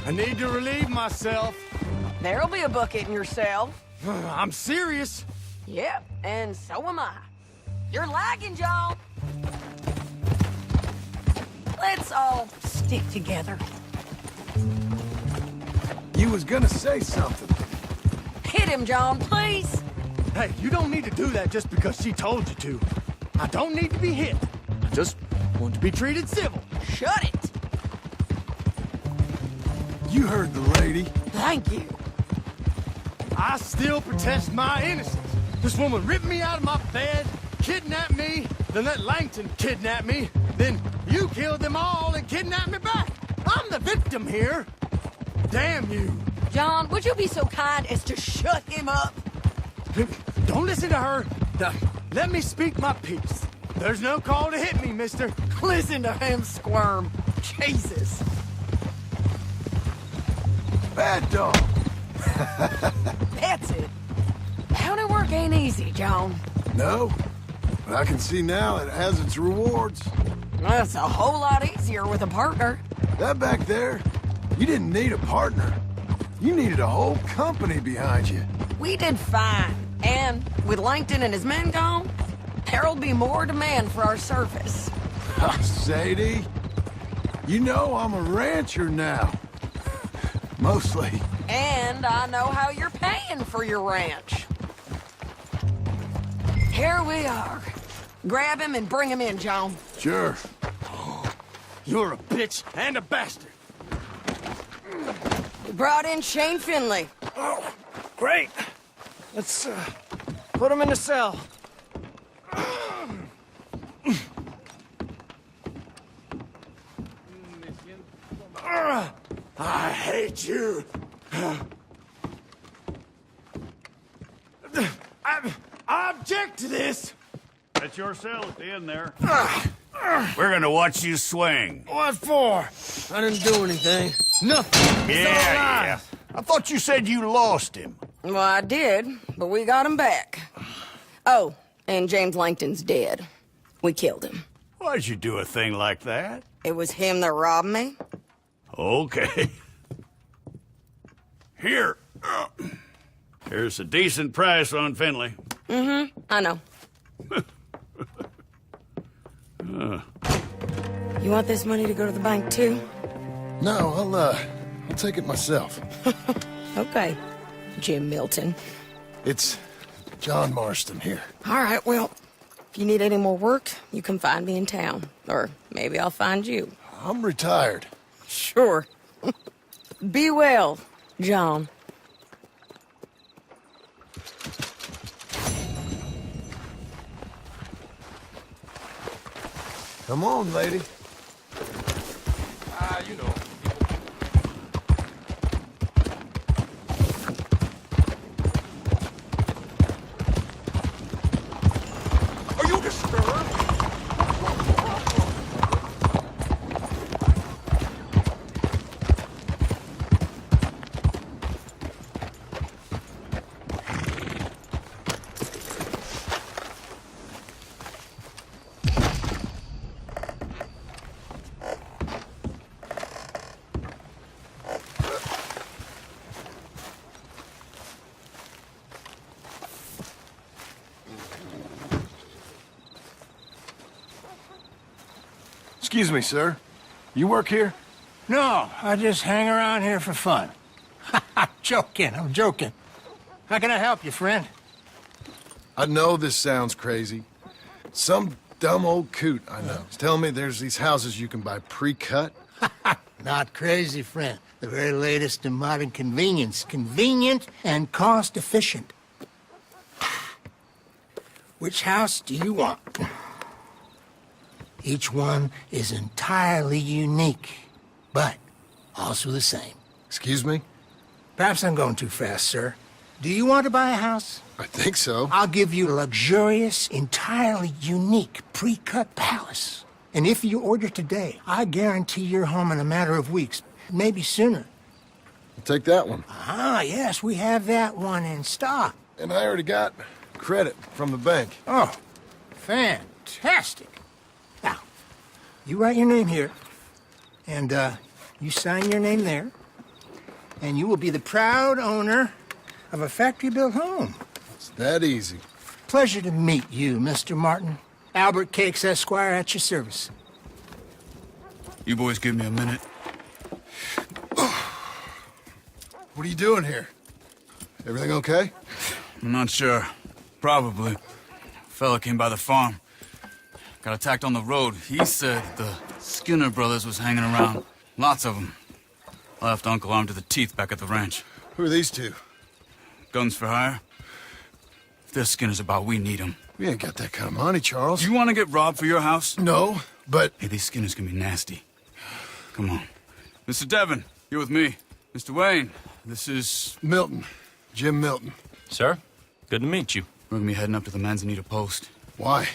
[SPEAKER 13] I need to relieve myself.
[SPEAKER 8] There'll be a bucket in your cell.
[SPEAKER 13] I'm serious.
[SPEAKER 8] Yep, and so am I. You're lagging, John. Let's all stick together.
[SPEAKER 1] You was gonna say something.
[SPEAKER 8] Hit him, John, please.
[SPEAKER 13] Hey, you don't need to do that just because she told you to. I don't need to be hit. I just want to be treated civil.
[SPEAKER 8] Shut it.
[SPEAKER 1] You heard the lady.
[SPEAKER 8] Thank you.
[SPEAKER 13] I still protest my innocence. This woman ripped me out of my bed, kidnapped me, then let Langton kidnap me, then you killed them all and kidnapped me back. I'm the victim here. Damn you.
[SPEAKER 8] John, would you be so kind as to shut him up?
[SPEAKER 13] Don't listen to her. Now, let me speak my piece. There's no call to hit me, mister.
[SPEAKER 8] Listen to him squirm. Jesus.
[SPEAKER 1] Bad dog.
[SPEAKER 8] That's it. County work ain't easy, John.
[SPEAKER 1] No, but I can see now it has its rewards.
[SPEAKER 8] That's a whole lot easier with a partner.
[SPEAKER 1] That back there, you didn't need a partner. You needed a whole company behind you.
[SPEAKER 8] We did fine. And with Langton and his men gone, there'll be more demand for our service.
[SPEAKER 1] Sadie, you know I'm a rancher now. Mostly.
[SPEAKER 8] And I know how you're paying for your ranch. Here we are. Grab him and bring him in, John.
[SPEAKER 1] Sure.
[SPEAKER 13] You're a bitch and a bastard.
[SPEAKER 8] We brought in Shane Finley.
[SPEAKER 13] Oh, great. Let's put him in the cell. I hate you. I object to this.
[SPEAKER 10] That's your cell at the end there. We're gonna watch you swing.
[SPEAKER 13] What for? I didn't do anything. Nothing. It's all lies.
[SPEAKER 10] I thought you said you lost him.
[SPEAKER 8] Well, I did, but we got him back. Oh, and James Langton's dead. We killed him.
[SPEAKER 10] Why'd you do a thing like that?
[SPEAKER 8] It was him that robbed me.
[SPEAKER 10] Okay. Here. Here's a decent price on Finley.
[SPEAKER 8] Mm-hmm. I know. You want this money to go to the bank, too?
[SPEAKER 1] No, I'll take it myself.
[SPEAKER 8] Okay, Jim Milton.
[SPEAKER 1] It's John Marston here.
[SPEAKER 8] All right, well, if you need any more work, you can find me in town. Or maybe I'll find you.
[SPEAKER 1] I'm retired.
[SPEAKER 8] Sure. Be well, John.
[SPEAKER 1] Come on, lady.
[SPEAKER 12] You know. Are you disturbed?
[SPEAKER 1] Excuse me, sir. You work here?
[SPEAKER 3] No, I just hang around here for fun. I'm joking. How can I help you, friend?
[SPEAKER 1] I know this sounds crazy. Some dumb old coot I know is telling me there's these houses you can buy pre-cut.
[SPEAKER 3] Not crazy, friend. The very latest in modern convenience. Convenient and cost-efficient. Which house do you want? Each one is entirely unique, but also the same.
[SPEAKER 1] Excuse me?
[SPEAKER 3] Perhaps I'm going too fast, sir. Do you want to buy a house?
[SPEAKER 1] I think so.
[SPEAKER 3] I'll give you a luxurious, entirely unique pre-cut palace. And if you order today, I guarantee you're home in a matter of weeks, maybe sooner.
[SPEAKER 1] I'll take that one.
[SPEAKER 3] Ah, yes, we have that one in stock.
[SPEAKER 1] And I already got credit from the bank.
[SPEAKER 3] Oh, fantastic. Now, you write your name here, and you sign your name there, and you will be the proud owner of a factory-built home.
[SPEAKER 1] It's that easy.
[SPEAKER 3] Pleasure to meet you, Mr. Martin. Albert Cakes, Esquire, at your service.
[SPEAKER 16] You boys give me a minute.
[SPEAKER 1] What are you doing here? Everything okay?
[SPEAKER 16] I'm not sure. Probably. Fella came by the farm. Got attacked on the road. He said the Skinner brothers was hanging around. Lots of them. Left Uncle armed to the teeth back at the ranch.
[SPEAKER 1] Who are these two?
[SPEAKER 16] Guns for hire. If they're Skinner's about, we need them.
[SPEAKER 1] We ain't got that kind of money, Charles.
[SPEAKER 16] You want to get robbed for your house?
[SPEAKER 1] No, but...
[SPEAKER 16] Hey, these Skinners can be nasty. Come on. Mr. Devon, you're with me. Mr. Wayne, this is...
[SPEAKER 1] Milton. Jim Milton.
[SPEAKER 17] Sir, good to meet you.
[SPEAKER 16] We're gonna be heading up to the Manzanita post.
[SPEAKER 1] Why?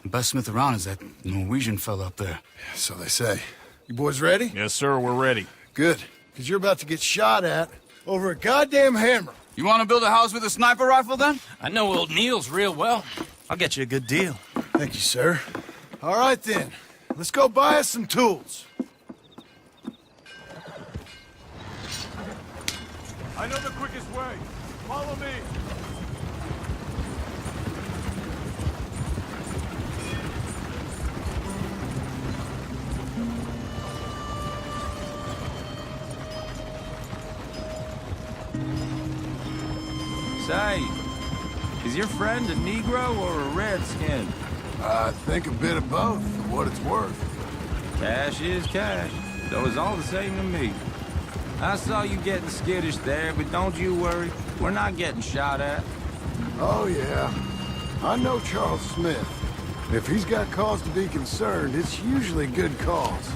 [SPEAKER 16] The best smith around is that Norwegian fella up there.
[SPEAKER 1] So they say. You boys ready?
[SPEAKER 17] Yes, sir, we're ready.
[SPEAKER 1] Good. Because you're about to get shot at over a goddamn hammer.
[SPEAKER 16] You want to build a house with a sniper rifle, then?
[SPEAKER 17] I know old Neil's real well. I'll get you a good deal.
[SPEAKER 1] Thank you, sir. All right, then. Let's go buy us some tools.
[SPEAKER 10] I know the quickest way. Follow me.
[SPEAKER 2] Say, is your friend a Negro or a Redskin?
[SPEAKER 1] I think a bit of both, for what it's worth.
[SPEAKER 2] Cash is cash, though it's all the same to me. I saw you getting skittish there, but don't you worry. We're not getting shot at.
[SPEAKER 1] Oh, yeah. I know Charles Smith. If he's got cause to be concerned, it's usually good cause.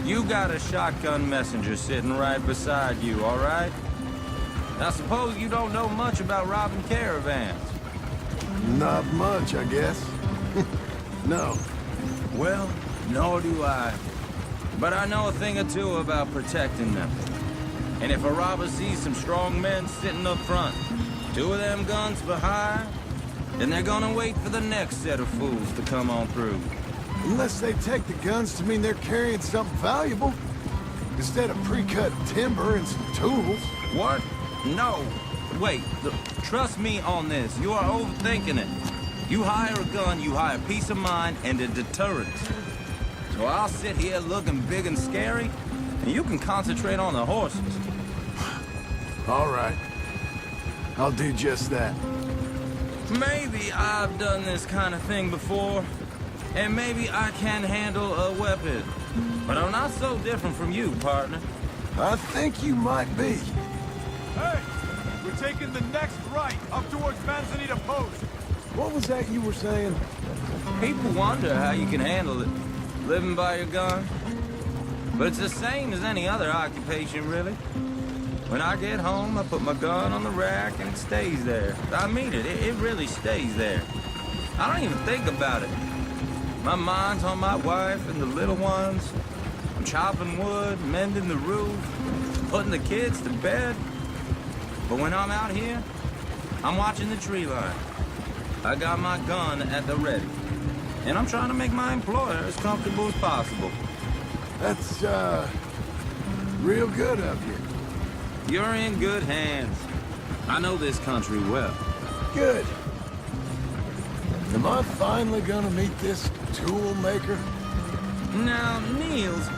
[SPEAKER 2] You got a shotgun messenger sitting right beside you, all right? I suppose you don't know much about robbing caravans.
[SPEAKER 1] Not much, I guess. No.
[SPEAKER 2] Well, nor do I. But I know a thing or two about protecting them. And if a robber sees some strong men sitting up front, 2 of them guns behind, then they're gonna wait for the next set of fools to come on through.
[SPEAKER 1] Unless they take the guns to mean they're carrying something valuable. Instead of pre-cut timber and some tools.
[SPEAKER 2] What? No. Wait, trust me on this. You are overthinking it. You hire a gun, you hire peace of mind and a deterrence. So I'll sit here looking big and scary, and you can concentrate on the horses.
[SPEAKER 1] All right. I'll do just that.
[SPEAKER 2] Maybe I've done this kind of thing before, and maybe I can handle a weapon. But I'm not so different from you, partner.
[SPEAKER 1] I think you might be.
[SPEAKER 18] Hey! We're taking the next right, up towards Manzanita Post.
[SPEAKER 1] What was that you were saying?
[SPEAKER 2] People wonder how you can handle it, living by your gun. But it's the same as any other occupation, really. When I get home, I put my gun on the rack and it stays there. I mean it, it really stays there. I don't even think about it. My mind's on my wife and the little ones. I'm chopping wood, mending the roof, putting the kids to bed. But when I'm out here, I'm watching the tree line. I got my gun at the ready. And I'm trying to make my employer as comfortable as possible.
[SPEAKER 1] That's, real good of you.
[SPEAKER 2] You're in good hands. I know this country well.
[SPEAKER 1] Good. Am I finally gonna meet this tool maker?
[SPEAKER 2] Now, Niels,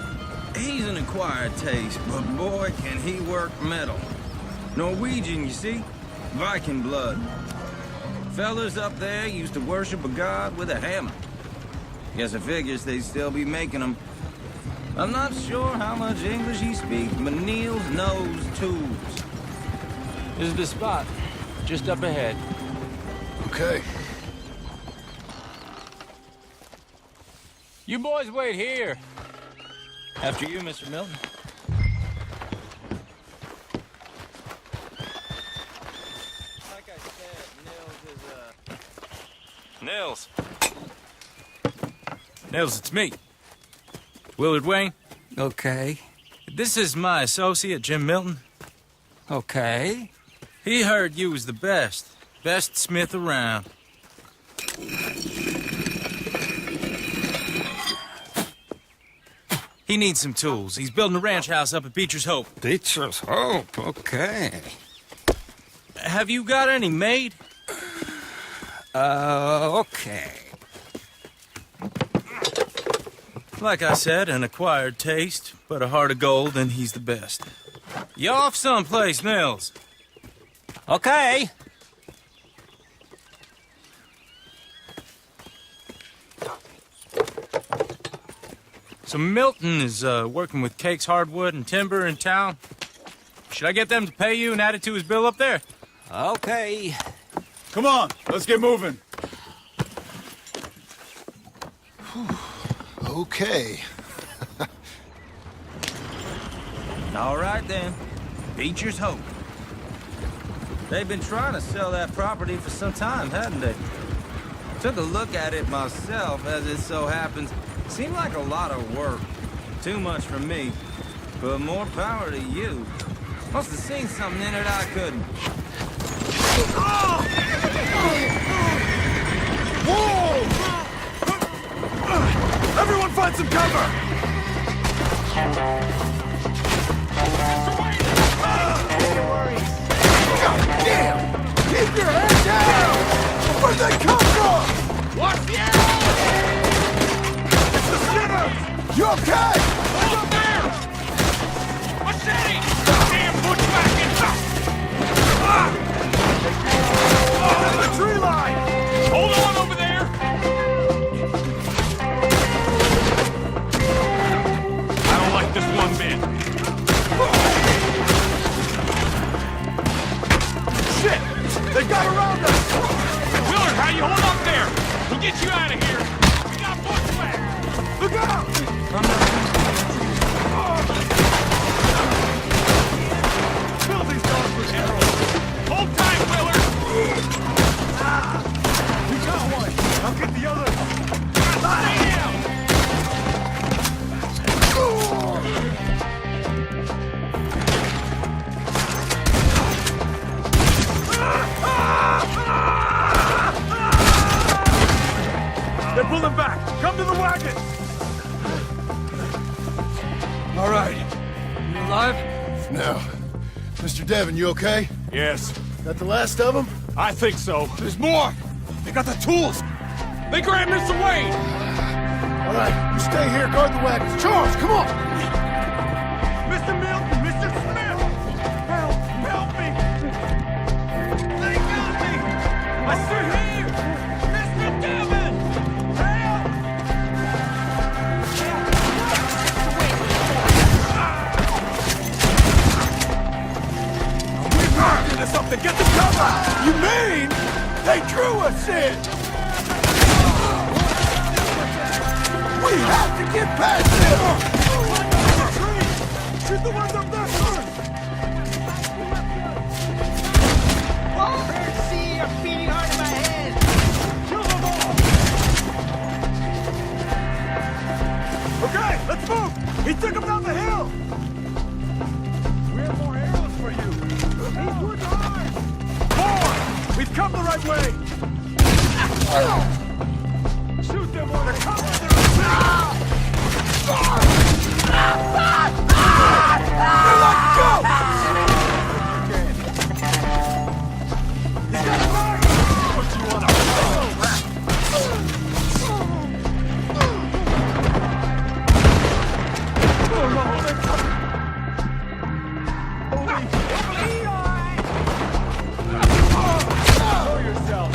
[SPEAKER 2] he's an acquired taste, but boy, can he work metal. Norwegian, you see? Viking blood. Fellas up there used to worship a god with a hammer. Guess I figures they'd still be making them. I'm not sure how much English he speaks, but Niels knows tools.
[SPEAKER 12] This is the spot, just up ahead.
[SPEAKER 1] Okay.
[SPEAKER 12] You boys wait here. After you, Mr. Milton.
[SPEAKER 2] Like I said, Nils is,
[SPEAKER 17] Nils, it's me. Willard Wayne.
[SPEAKER 11] Okay.
[SPEAKER 17] This is my associate, Jim Milton.
[SPEAKER 11] Okay.
[SPEAKER 17] He heard you was the best. Best smith around. He needs some tools. He's building a ranch house up at Beecher's Hope.
[SPEAKER 11] Beecher's Hope, okay.
[SPEAKER 17] Have you got any made?
[SPEAKER 11] Okay.
[SPEAKER 17] Like I said, an acquired taste, but a heart of gold, and he's the best. You off someplace, Nils?
[SPEAKER 12] Okay.
[SPEAKER 17] So Milton is working with Cake's Hardwood and Timber in town. Should I get them to pay you and add it to his bill up there?
[SPEAKER 11] Okay.
[SPEAKER 18] Come on, let's get moving.
[SPEAKER 1] Okay.
[SPEAKER 2] all right then. Beecher's Hope. They've been trying to sell that property for some time, hadn't they? Took a look at it myself, as it so happens. Seemed like a lot of work. Too much for me. But more power to you. Must have seen something in it I couldn't.
[SPEAKER 18] Whoa! Everyone find some cover! God damn! Keep your head down! Where'd they come from? Watch the arrow! It's the sinners! You okay? Hold up there! Machete! Damn bushwhacking! The tree line! Hold on over there! I don't like this one bit. Shit! They got around us! Willard, how you hold up there? We'll get you out of here. We got bushwhacked! Look out! Fill these dogs with arrows! Hold tight, Willard! You got one! I'll get the other! Stay down! They're pulling back! Come to the wagon! All right.
[SPEAKER 13] alive?
[SPEAKER 1] No. Mr. Devon, you okay?
[SPEAKER 13] Yes.
[SPEAKER 1] Got the last of them?
[SPEAKER 13] I think so.
[SPEAKER 12] There's more! They got the tools! They grabbed Mr. Wayne!
[SPEAKER 1] All right, you stay here, guard the wagons. Charles, come on!
[SPEAKER 13] Mr. Milton! Mr. Smith! Help me! They got me! I still here! Mr. Devon! Help!
[SPEAKER 18] We've locked into something! Get the cover! You mean they drew us in? We have to get past them! Shoot the ones up there first!
[SPEAKER 15] Oh, see, a beating heart in my head! Kill them all!
[SPEAKER 18] Okay, let's move! He took him down the hill! We have more arrows for you! These woods are ours! More! We've come the right way! Shoot them or they're coming! Let's go! He's got a mark! What you want Show yourself!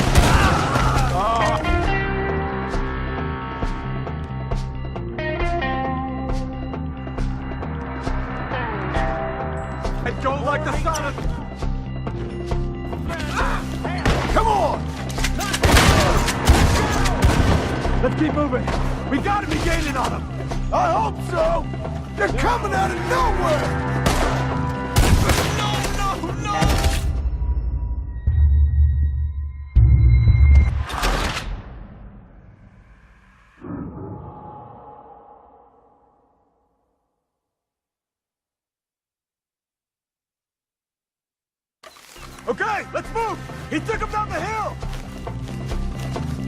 [SPEAKER 18] I don't like the sound of... Come on! Let's keep moving. We gotta be gaining on them. I hope so. They're coming out of nowhere. Okay, let's move! He took him down the hill!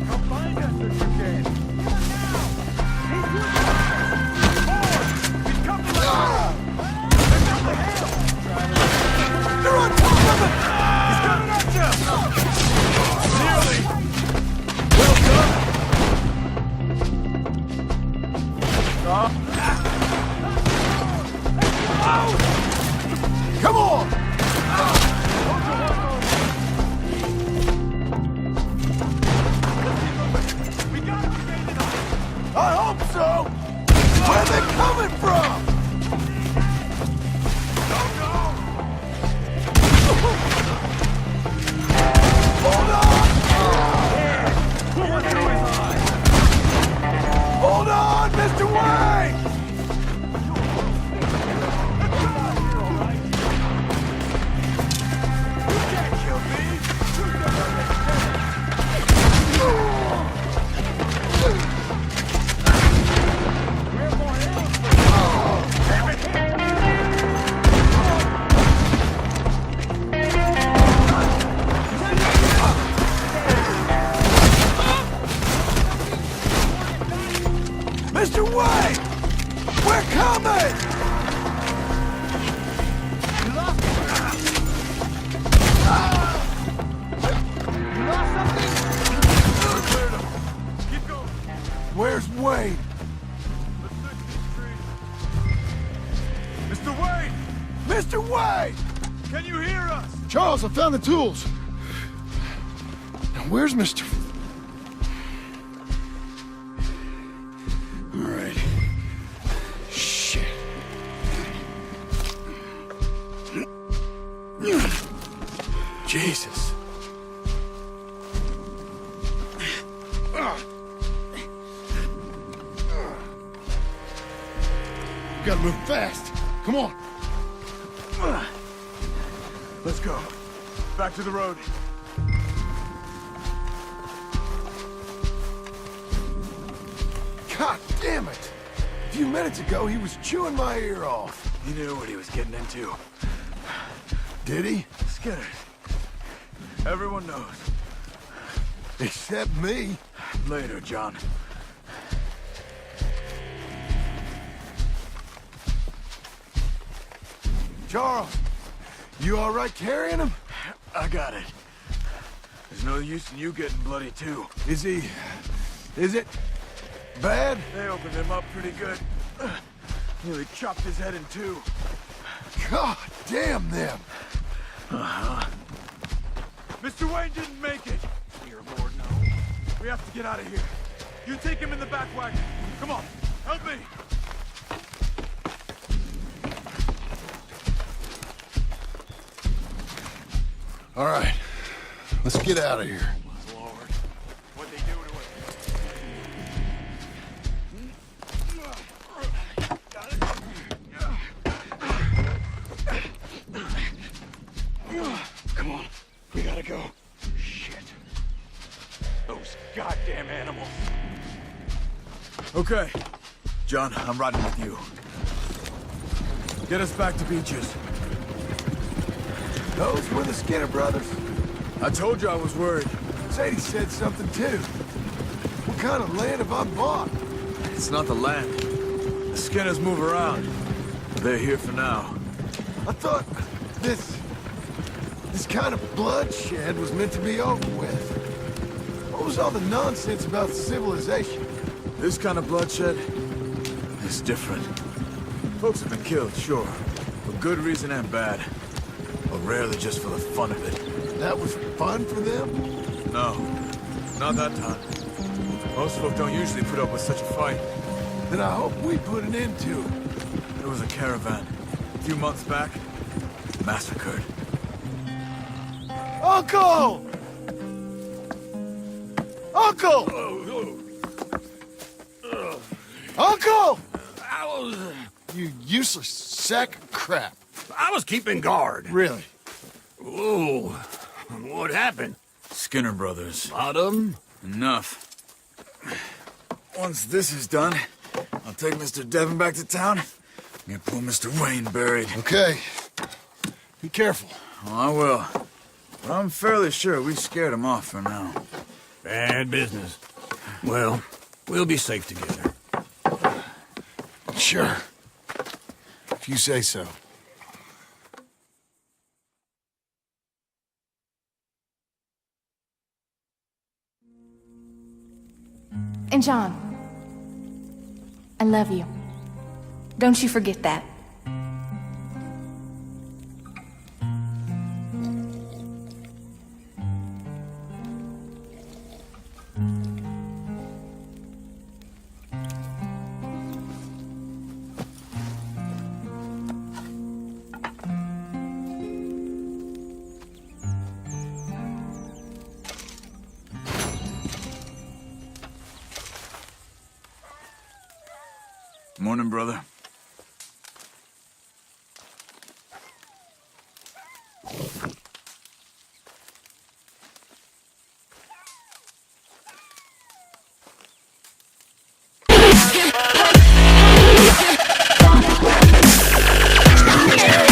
[SPEAKER 18] Come find us if you can. He's with us! Forward! He's coming like They're down the hill! They're on top of it! He's coming at you! Nearly! Well done! Come on! I hope so! Where are they coming from? Hold on! Hold on, Mr. Wayne! You can't kill me! Mr. Wayne! We're coming! You lost something? Keep going. Where's Wayne? Mr. Wayne! Mr. Wayne! Can you hear us?
[SPEAKER 1] Charles, I found the tools. Now, where's Mr. All right. Shit. Jesus. We gotta move fast. Come on.
[SPEAKER 18] Let's go. Back to the road.
[SPEAKER 1] God damn it! A few minutes ago, he was chewing my ear off.
[SPEAKER 18] He knew what he was getting into.
[SPEAKER 1] Did he?
[SPEAKER 18] Skinner. Everyone knows.
[SPEAKER 1] Except me.
[SPEAKER 18] Later, John.
[SPEAKER 1] Charles, you all right carrying him?
[SPEAKER 13] I got it. There's no use in you getting bloody, too.
[SPEAKER 1] Is it bad?
[SPEAKER 13] They opened him up pretty good. Nearly chopped his head in two.
[SPEAKER 1] God damn them.
[SPEAKER 13] Uh-huh. Mr. Wayne didn't make it. Dear Lord, no. We have to get out of here. You take him in the back wagon. Come on, help me.
[SPEAKER 1] All right, let's get out of here.
[SPEAKER 13] Lord, what'd they do to it? Come on, we gotta go. Shit. Those goddamn animals.
[SPEAKER 14] Okay. John, I'm riding with you. Get us back to Beaches.
[SPEAKER 1] Those were the Skinner brothers.
[SPEAKER 14] I told you I was worried.
[SPEAKER 1] Sadie said something too. What kind of land have I bought?
[SPEAKER 14] It's not the land. The Skinners move around. They're here for now.
[SPEAKER 1] I thought this kind of bloodshed was meant to be over with. What was all the nonsense about civilization?
[SPEAKER 14] This kind of bloodshed is different. Folks have been killed, sure. For good reason and bad. But rarely just for the fun of it.
[SPEAKER 1] That was fun for them?
[SPEAKER 14] No, not that time. Most folk don't usually put up with such a fight.
[SPEAKER 1] Then I hope we put an end to it.
[SPEAKER 14] There was a caravan, a few months back, massacred.
[SPEAKER 1] Uncle! Uncle! Uncle! You useless sack of crap.
[SPEAKER 11] I was keeping guard.
[SPEAKER 1] Really?
[SPEAKER 11] Ooh, what happened?
[SPEAKER 14] Skinner brothers.
[SPEAKER 11] Lot of them?
[SPEAKER 14] Enough. Once this is done, I'll take Mr. Devon back to town and get poor Mr. Wayne buried.
[SPEAKER 1] Okay. Be careful.
[SPEAKER 14] Oh, I will. But I'm fairly sure we scared him off for now.
[SPEAKER 11] Bad business. Well, we'll be safe together.
[SPEAKER 1] Sure. If you say so.
[SPEAKER 19] And John, I love you. Don't you forget that.
[SPEAKER 14] Morning, brother.
[SPEAKER 1] Okay.